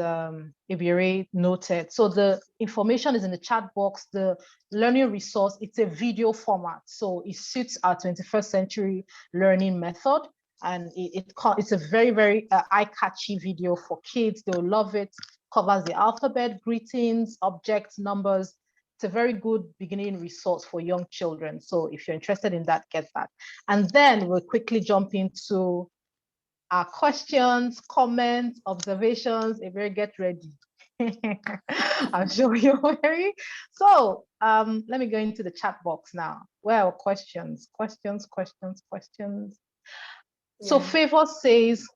Ebiere noted. So the information is in the chat box. The learning resource, it's a video format. So it suits our 21st century learning method. And it's a very, very eye-catchy video for kids. They'll love it. Covers the alphabet, greetings, objects, numbers. It's a very good beginning resource for young children. So if you're interested in that, get that. And then we'll quickly jump into our questions, comments, observations. Ebiere, get ready. I'm sure you're very. So let me go into the chat box now. Where are questions? Questions. So Yeah. Favor says,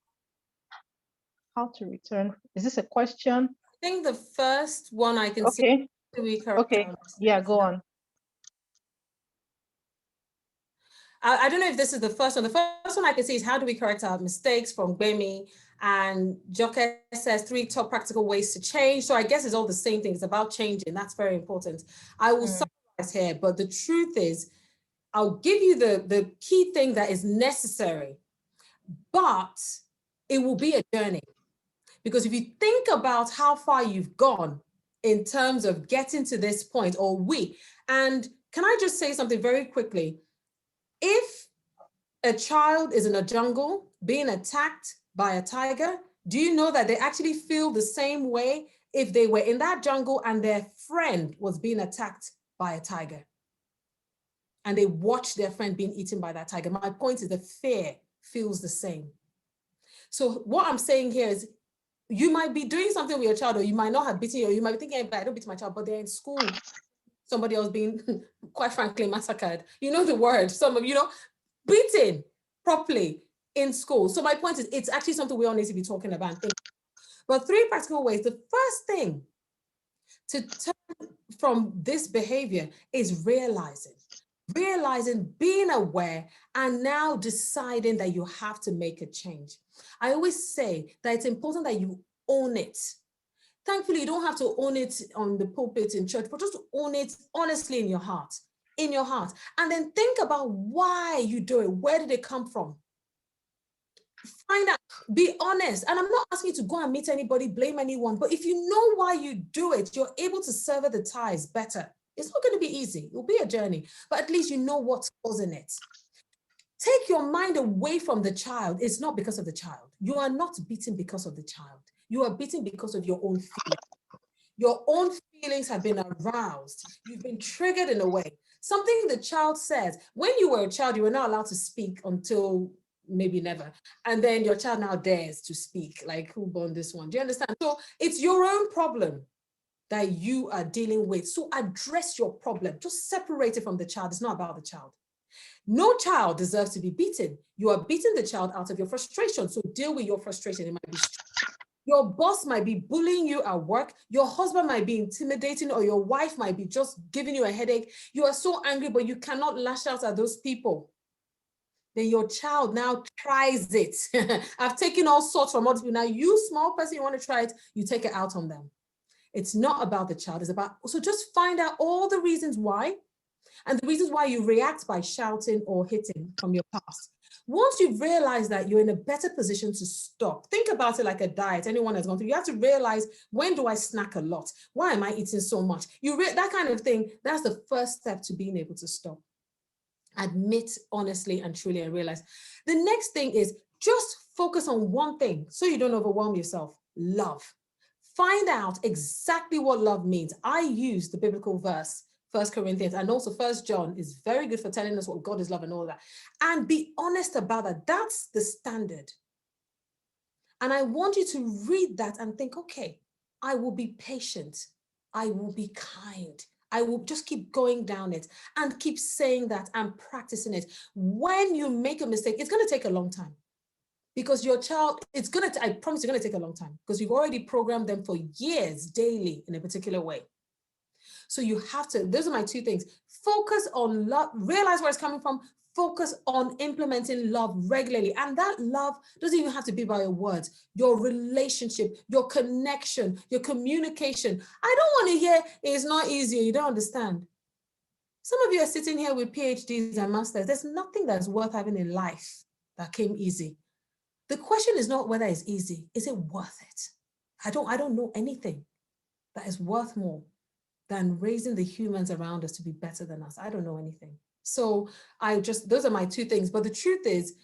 how to return? Is this a question? I think the first one I can see. Okay. We correct Okay. Yeah, go on. I don't know if this is the first one. The first one I can see is how do we correct our mistakes from Gbemi, and Joke says 3 top practical ways to change. So I guess it's all the same thing. It's about changing. That's very important. I will summarize here, but the truth is, I'll give you the key thing that is necessary, but it will be a journey. Because if you think about how far you've gone in terms of getting to this point, and can I just say something very quickly? If a child is in a jungle being attacked by a tiger, do you know that they actually feel the same way if they were in that jungle and their friend was being attacked by a tiger? And they watched their friend being eaten by that tiger. My point is the fear feels the same. So what I'm saying here is, you might be doing something with your child, or you might not have beaten you, or you might be thinking, I don't beat my child, but they're in school. Somebody else being, quite frankly, massacred. You know the word, beaten properly in school. So my point is, it's actually something we all need to be talking about. But 3 practical ways. The first thing to turn from this behavior is realizing, being aware, and now deciding that you have to make a change. I always say that it's important that you own it. Thankfully, you don't have to own it on the pulpit in church, but just own it honestly in your heart. And then think about why you do it. Where did it come from? Find out, be honest. And I'm not asking you to go and meet anybody, blame anyone, but if you know why you do it, you're able to sever the ties better. It's not going to be easy. It'll be a journey, but at least you know what's causing it. Take your mind away from the child. It's not because of the child. You are not beaten because of the child. You are beaten because of your own feelings. Your own feelings have been aroused. You've been triggered in a way. Something the child says. When you were a child, you were not allowed to speak until maybe never. And then your child now dares to speak. Like, who born this one? Do you understand? So it's your own problem that you are dealing with. So address your problem. Just separate it from the child. It's not about the child. No child deserves to be beaten. You are beating the child out of your frustration. So deal with your frustration. It might be Your boss might be bullying you at work. Your husband might be intimidating, or your wife might be just giving you a headache. You are so angry, but you cannot lash out at those people. Then your child now tries it. I've taken all sorts from other people. Now you, small person, you want to try it, you take it out on them. It's not about the child, it's about, so just find out all the reasons why, and the reasons why you react by shouting or hitting from your past. Once you've realized that, you're in a better position to stop. Think about it like a diet. Anyone has gone through, you have to realize, when do I snack a lot? Why am I eating so much? That kind of thing, that's the first step to being able to stop. Admit honestly and truly and realize. The next thing is just focus on one thing so you don't overwhelm yourself. Love. Find out exactly what love means. I use the biblical verse, 1 Corinthians, and also 1 John is very good for telling us what God is love and all that. And be honest about that. That's the standard. And I want you to read that and think, okay, I will be patient. I will be kind. I will just keep going down it and keep saying that and practicing it. When you make a mistake, it's going to take a long time, because your child, I promise you're going to take a long time, because you've already programmed them for years daily in a particular way. So you have to, those are my two things. Focus on love, realize where it's coming from, focus on implementing love regularly. And that love doesn't even have to be by your words, your relationship, your connection, your communication. I don't want to hear it's not easy, you don't understand. Some of you are sitting here with PhDs and masters. There's nothing that's worth having in life that came easy. The question is not whether it's easy, is it worth it? I don't know anything that is worth more than raising the humans around us to be better than us. I don't know anything. So those are my two things. But the truth is,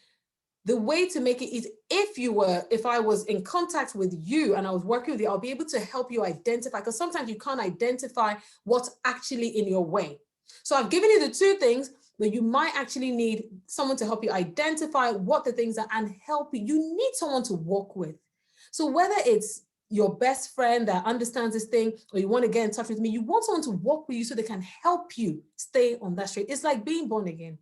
the way to make it easy, if I was in contact with you and I was working with you, I'll be able to help you identify, because sometimes you can't identify what's actually in your way. So I've given you the two things, but you might actually need someone to help you identify what the things are and help you. You need someone to walk with. So whether it's your best friend that understands this thing, or you want to get in touch with me, you want someone to walk with you so they can help you stay on that straight. It's like being born again.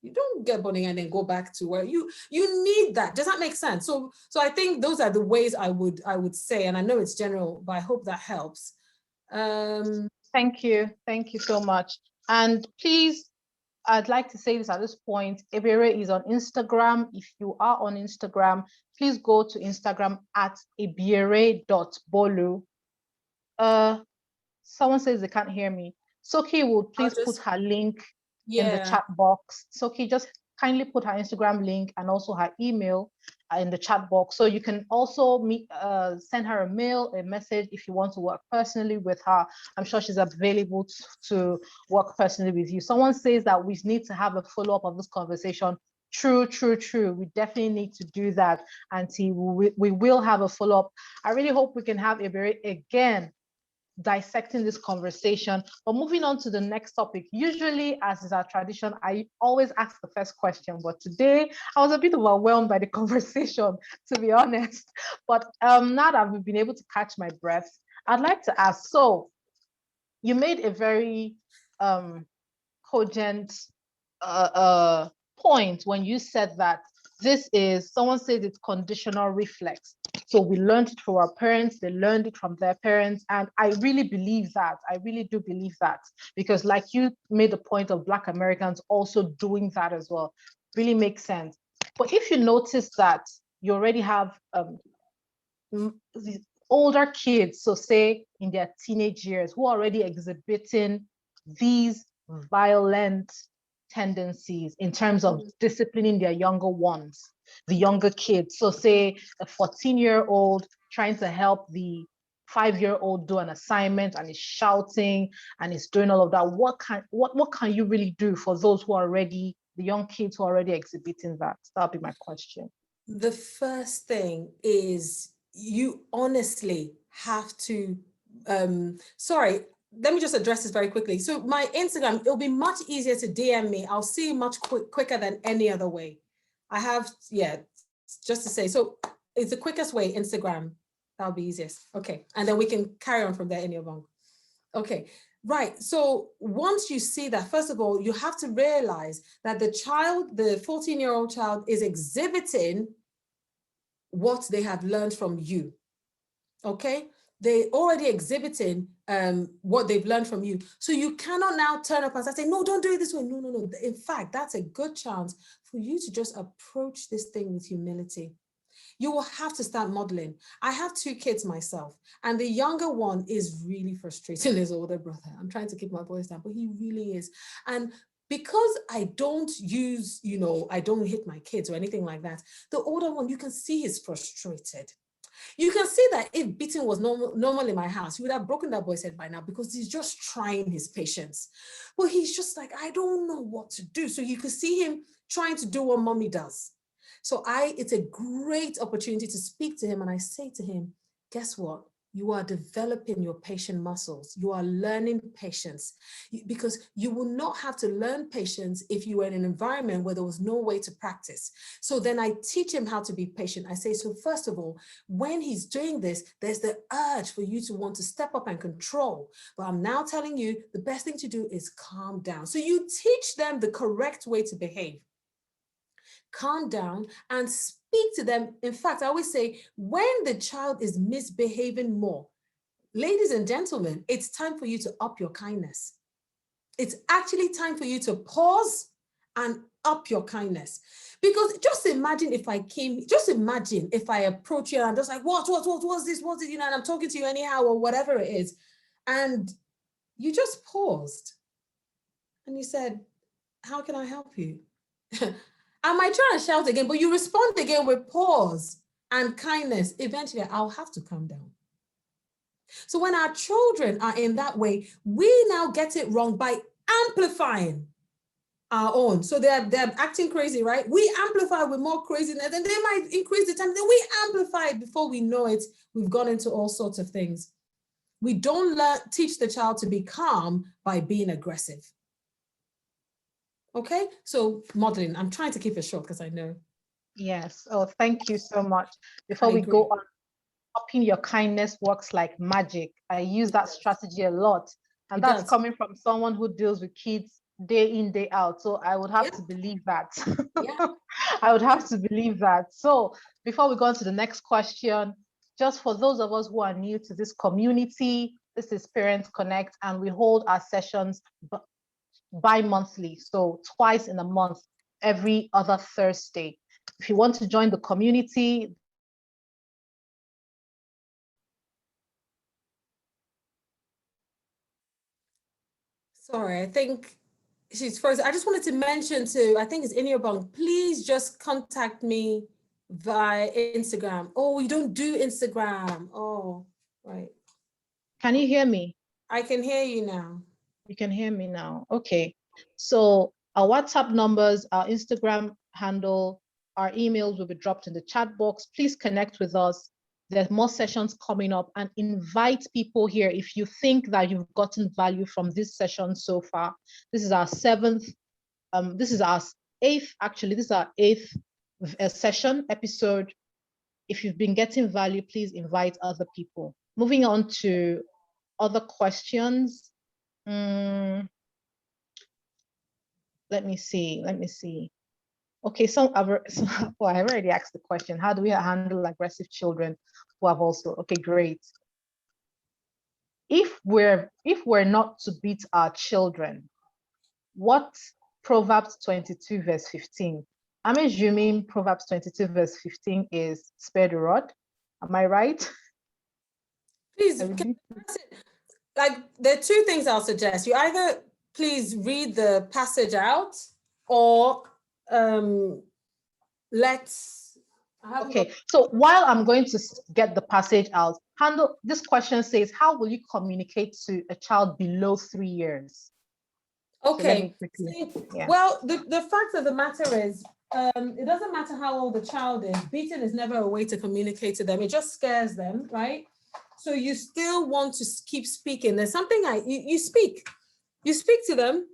You don't get born again and then go back to where you need that. Does that make sense? So I think those are the ways I would say, and I know it's general, but I hope that helps. Thank you so much. And please, I'd like to say this at this point, Ebiere is on Instagram. If you are on Instagram, please go to Instagram at ebiere.bolu. Someone says they can't hear me. Soki will please put her link in the chat box. Soki, just kindly put her Instagram link and also her email in the chat box. So you can also send her a message if you want to work personally with her. I'm sure she's available to work personally with you. Someone says that we need to have a follow-up of this conversation. True. We definitely need to do that, Auntie. We will have a follow-up. I really hope we can have Ebiere again dissecting this conversation. But moving on to the next topic, usually, as is our tradition, I always ask the first question, but today I was a bit overwhelmed by the conversation, to be honest. But now that we've been able to catch my breath, I'd like to ask, so you made a very cogent point when you said that someone says it's conditional reflex. So we learned it from our parents, they learned it from their parents. And I really believe that. I really do believe that. Because like you made the point of Black Americans also doing that as well, really makes sense. But if you notice that you already have older kids, so say in their teenage years, who are already exhibiting these violent tendencies in terms of disciplining their younger ones, the younger kids. So say a 14-year-old trying to help the 5-year-old do an assignment and is shouting and is doing all of that. What can you really do for those who are already, the young kids who are already exhibiting that? That'll be my question. The first thing is you honestly have to, let me just address this very quickly. So my Instagram, it'll be much easier to DM me. I'll see much quicker than any other way. I have, just to say, so it's the quickest way, Instagram. That'll be easiest. Okay, and then we can carry on from there in your wrong. Okay, right. So once you see that, first of all, you have to realize that the 14-year-old child is exhibiting what they have learned from you. okay? They already exhibiting what they've learned from you. So you cannot now turn up and say, no, don't do it this way. No, no, no. In fact, that's a good chance for you to just approach this thing with humility. You will have to start modeling. I have 2 kids myself, and the younger one is really frustrating his older brother. I'm trying to keep my voice down, but he really is. And because I don't use, I don't hit my kids or anything like that, the older one, you can see he's frustrated. You can see that if beating was normal in my house, he would have broken that boy's head by now because he's just trying his patience. But he's just like, I don't know what to do. So you can see him trying to do what mommy does. So it's a great opportunity to speak to him. And I say to him, guess what? You are developing your patient muscles. You are learning patience because you will not have to learn patience if you were in an environment where there was no way to practice. So then I teach him how to be patient. I say, so first of all, when he's doing this, there's the urge for you to want to step up and control. But I'm now telling you, the best thing to do is calm down. So you teach them the correct way to behave. Calm down and speak to them. In fact, I always say, when the child is misbehaving more, ladies and gentlemen, it's time for you to up your kindness. It's actually time for you to pause and up your kindness. Because just imagine if I approach you and I'm just like, what's this, and I'm talking to you anyhow or whatever it is. And you just paused and you said, how can I help you? I might try and shout again, but you respond again with pause and kindness. Eventually, I'll have to calm down. So when our children are in that way, we now get it wrong by amplifying our own. So they're acting crazy, right? We amplify with more craziness, and they might increase the time. Then we amplify it. Before we know it, we've gone into all sorts of things. We don't teach the child to be calm by being aggressive. Okay, so modeling, I'm trying to keep it short because I know. Yes. Oh, thank you so much. Before we go on, upping your kindness works like magic. I use that strategy a lot. And that's coming from someone who deals with kids day in, day out. So I would have to believe that. I would have to believe that. So before we go on to the next question, just for those of us who are new to this community, this is Parents Connect, and we hold our sessions bi-monthly, so twice in a month, every other Thursday. If you want to join the community, sorry, I think she's frozen. I just wanted to mention too, I think it's Ebiere Bolu, please just contact me via Instagram. Oh, you don't do Instagram. Oh, right. Can you hear me? I can hear you now. You can hear me now. Okay. So our WhatsApp numbers, our Instagram handle, our emails will be dropped in the chat box. Please connect with us. There's more sessions coming up, and invite people here if you think that you've gotten value from this session so far. This is our 7th, this is our 8th, actually, this is our 8th session episode. If you've been getting value, please invite other people. Moving on to other questions. Let me see. Okay, I've already asked the question. How do we handle aggressive children who have also, okay, great. If we're not to beat our children, what Proverbs 22 verse 15? I'm assuming Proverbs 22 verse 15 is spare the rod. Am I right? Please, like, there are 2 things I'll suggest. You either please read the passage out, or okay, so while I'm going to get the passage out, this question says, how will you communicate to a child below 3 years? Okay, so well, the fact of the matter is, it doesn't matter how old the child is, beating is never a way to communicate to them. It just scares them, right? So you still want to keep speaking. There's something you speak to them,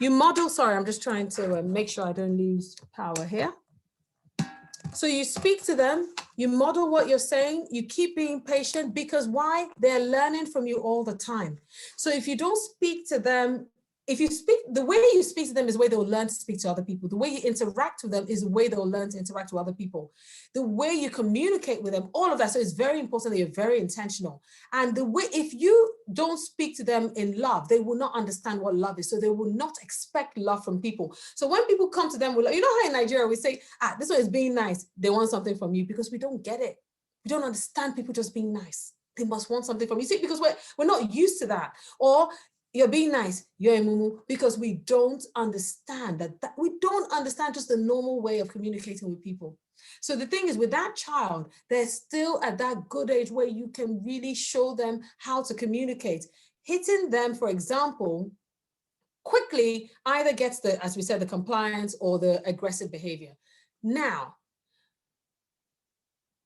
you model. Sorry, I'm just trying to make sure I don't lose power here. So you speak to them, you model what you're saying, you keep being patient, because why? They're learning from you all the time. So if you don't speak to them if you speak, the way you speak to them is the way they'll learn to speak to other people. The way you interact with them is the way they'll learn to interact with other people. The way you communicate with them, all of that. So it's very important that you're very intentional. And the way, if you don't speak to them in love, they will not understand what love is. So they will not expect love from people. So when people come to them with, you know how in Nigeria we say, this one is being nice. They want something from you because we don't get it. We don't understand people just being nice. They must want something from you. See, because we're not used to that. Or you're being nice, you're a mumu, because we don't understand that we don't understand just the normal way of communicating with people. So the thing is, with that child, they're still at that good age where you can really show them how to communicate. Hitting them, for example, quickly either gets the, as we said, the compliance or the aggressive behavior. Now,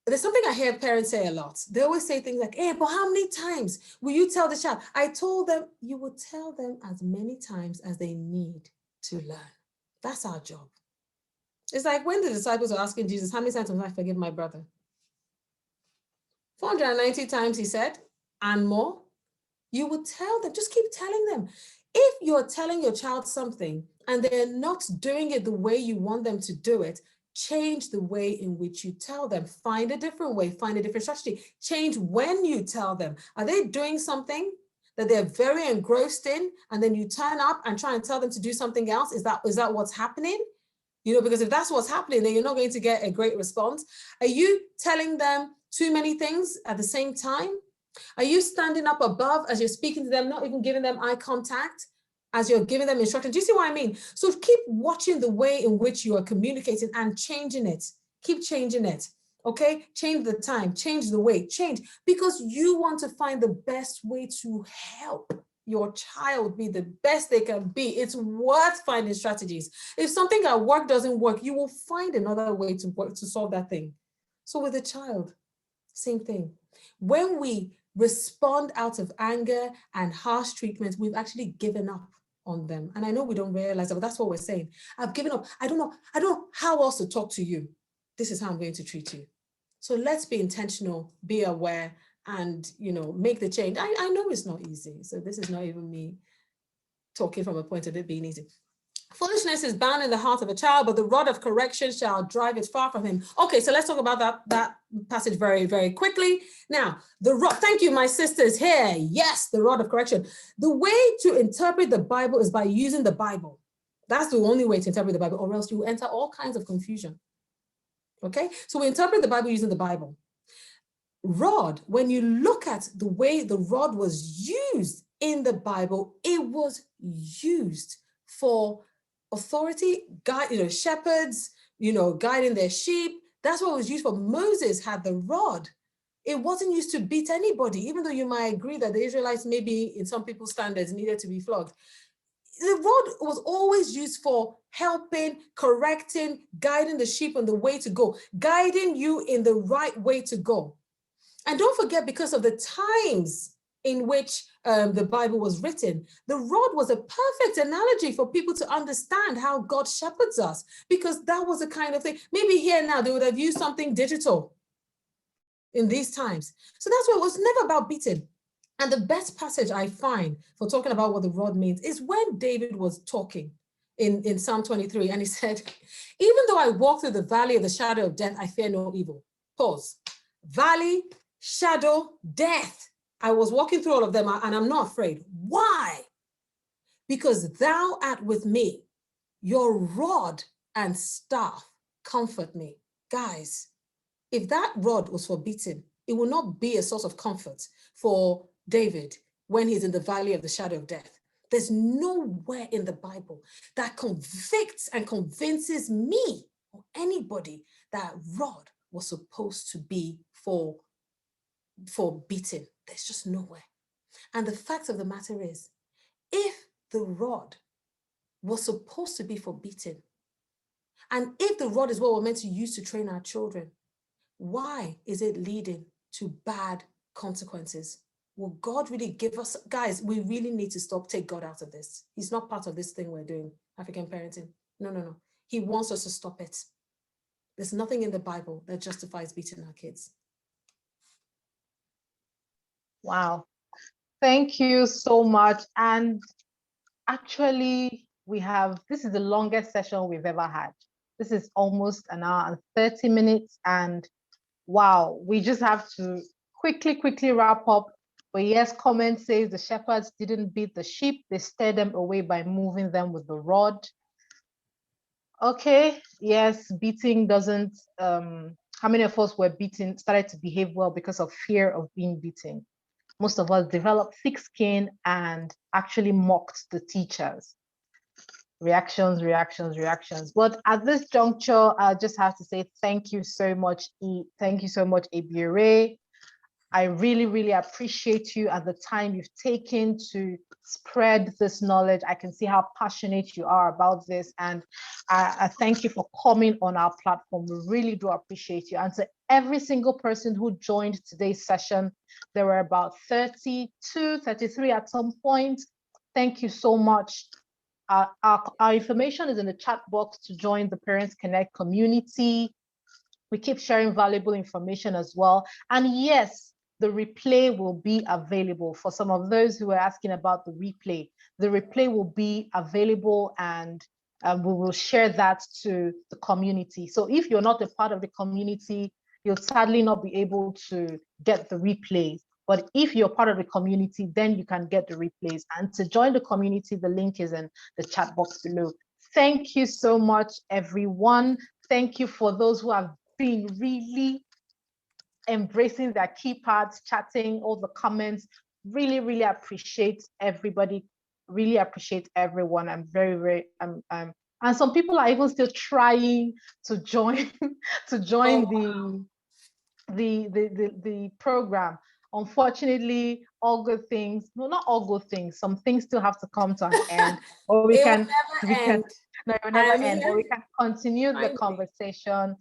there's something I hear parents say a lot. They always say things like, hey, but how many times will you tell the child? I told them, you will tell them as many times as they need to learn. That's our job. It's like when the disciples are asking Jesus, how many times must I forgive my brother? 490 times, he said, and more. You will tell them, just keep telling them. If you're telling your child something and they're not doing it the way you want them to do it, change the way in which you tell them. Find a different way, find a different strategy. Change when you tell them. Are they doing something that they're very engrossed in, and then you turn up and try and tell them to do something else? Is that what's happening? You know, because if that's what's happening, then you're not going to get a great response. Are you telling them too many things at the same time? Are you standing up above as you're speaking to them, not even giving them eye contact as you're giving them instructions? Do you see what I mean? So keep watching the way in which you are communicating and changing it. Keep changing it, okay? Change the time, change the way, change, because you want to find the best way to help your child be the best they can be. It's worth finding strategies. If something at work doesn't work, you will find another way to work to solve that thing. So with a child, same thing. When we respond out of anger and harsh treatment, we've actually given up on them. And I know we don't realize that, but that's what we're saying. I've given up. I don't know how else to talk to you. This is how I'm going to treat you. So let's be intentional, be aware, and make the change. I know it's not easy. So this is not even me talking from a point of it being easy. Foolishness is bound in the heart of a child, but the rod of correction shall drive it far from him. Okay, so let's talk about that passage very, very quickly. Now, the rod, thank you, my sisters here. Yes, the rod of correction. The way to interpret the Bible is by using the Bible. That's the only way to interpret the Bible, or else you enter all kinds of confusion. Okay, so we interpret the Bible using the Bible. Rod, when you look at the way the rod was used in the Bible, it was used for authority, guide, shepherds, guiding their sheep. That's what it was used for. Moses had the rod. It wasn't used to beat anybody, even though you might agree that the Israelites, maybe in some people's standards, needed to be flogged. The rod was always used for helping, correcting, guiding the sheep on the way to go, guiding you in the right way to go. And don't forget, because of the times in which the Bible was written, the rod was a perfect analogy for people to understand how God shepherds us, because that was the kind of thing. Maybe here now they would have used something digital in these times. So that's why it was never about beating. And the best passage I find for talking about what the rod means is when David was talking in Psalm 23, and he said, even though I walk through the valley of the shadow of death, I fear no evil. Pause. Valley, shadow, death. I was walking through all of them and I'm not afraid. Why? Because thou art with me. Your rod and staff comfort me. Guys, if that rod was for beating, it will not be a source of comfort for David when he's in the valley of the shadow of death. There's nowhere in the Bible that convicts and convinces me or anybody that rod was supposed to be for beating. There's just nowhere. And the fact of the matter is, if the rod was supposed to be for beating, and if the rod is what we're meant to use to train our children, why is it leading to bad consequences? Will God really give us, guys, we really need to take God out of this. He's not part of this thing we're doing, African parenting. No. He wants us to stop it. There's nothing in the Bible that justifies beating our kids. Wow. Thank you so much. And actually, this is the longest session we've ever had. This is almost an hour and 30 minutes. And wow, we just have to quickly wrap up. But yes, comment says the shepherds didn't beat the sheep. They scared them away by moving them with the rod. Okay, yes, beating doesn't, how many of us were beaten, started to behave well because of fear of being beaten? Most of us developed thick skin and actually mocked the teachers. Reactions. But at this juncture, I just have to say thank you so much, Ebiere. I really appreciate you and the time you've taken to spread this knowledge. I can see how passionate you are about this, and I thank you for coming on our platform. We really do appreciate you. And to every single person who joined today's session, there were about 32, 33 at some point. Thank you so much. Our information is in the chat box to join the Parents Connect community. We keep sharing valuable information as well. And yes, the replay will be available. For some of those who are asking about the replay will be available, and we will share that to the community. So if you're not a part of the community, you'll sadly not be able to get the replays. But if you're part of the community, then you can get the replays. And to join the community, the link is in the chat box below. Thank you so much, everyone. Thank you for those who have been really embracing their keypads, chatting, all the comments. Really appreciate everybody. Really appreciate everyone. I'm very and some people are even still trying to join the program. Unfortunately, all good things, no, not all good things, some things still have to come to an end, or we can end. No, it will never end, but we can continue the conversation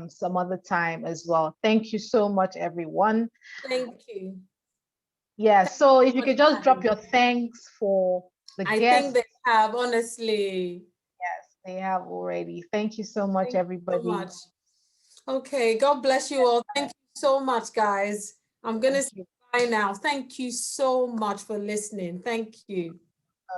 some other time as well. Thank you so much, everyone. Thank you. Yeah, so if you could just drop your thanks for the guests. I think they have, honestly. Yes, they have already. Thank you so much, everybody. So much. Okay, God bless you all. Thank you so much, guys. I'm going to say bye now. Thank you so much for listening. Thank you.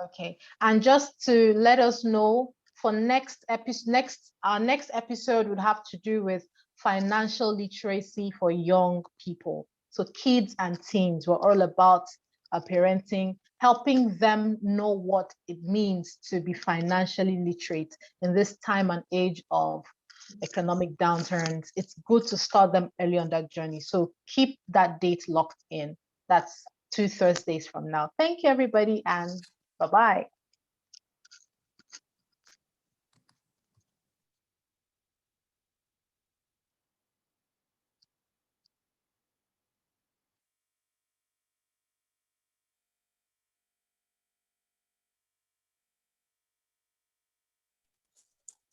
Okay, and just to let us know, for our next episode would have to do with financial literacy for young people. So kids and teens, we're all about parenting, helping them know what it means to be financially literate in this time and age of economic downturns. It's good to start them early on that journey. So keep that date locked in. That's 2 Thursdays from now. Thank you, everybody, and bye-bye.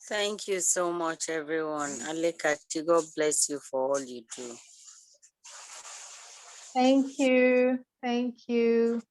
Thank you so much, everyone. Alekachi, God bless you for all you do. Thank you. Thank you.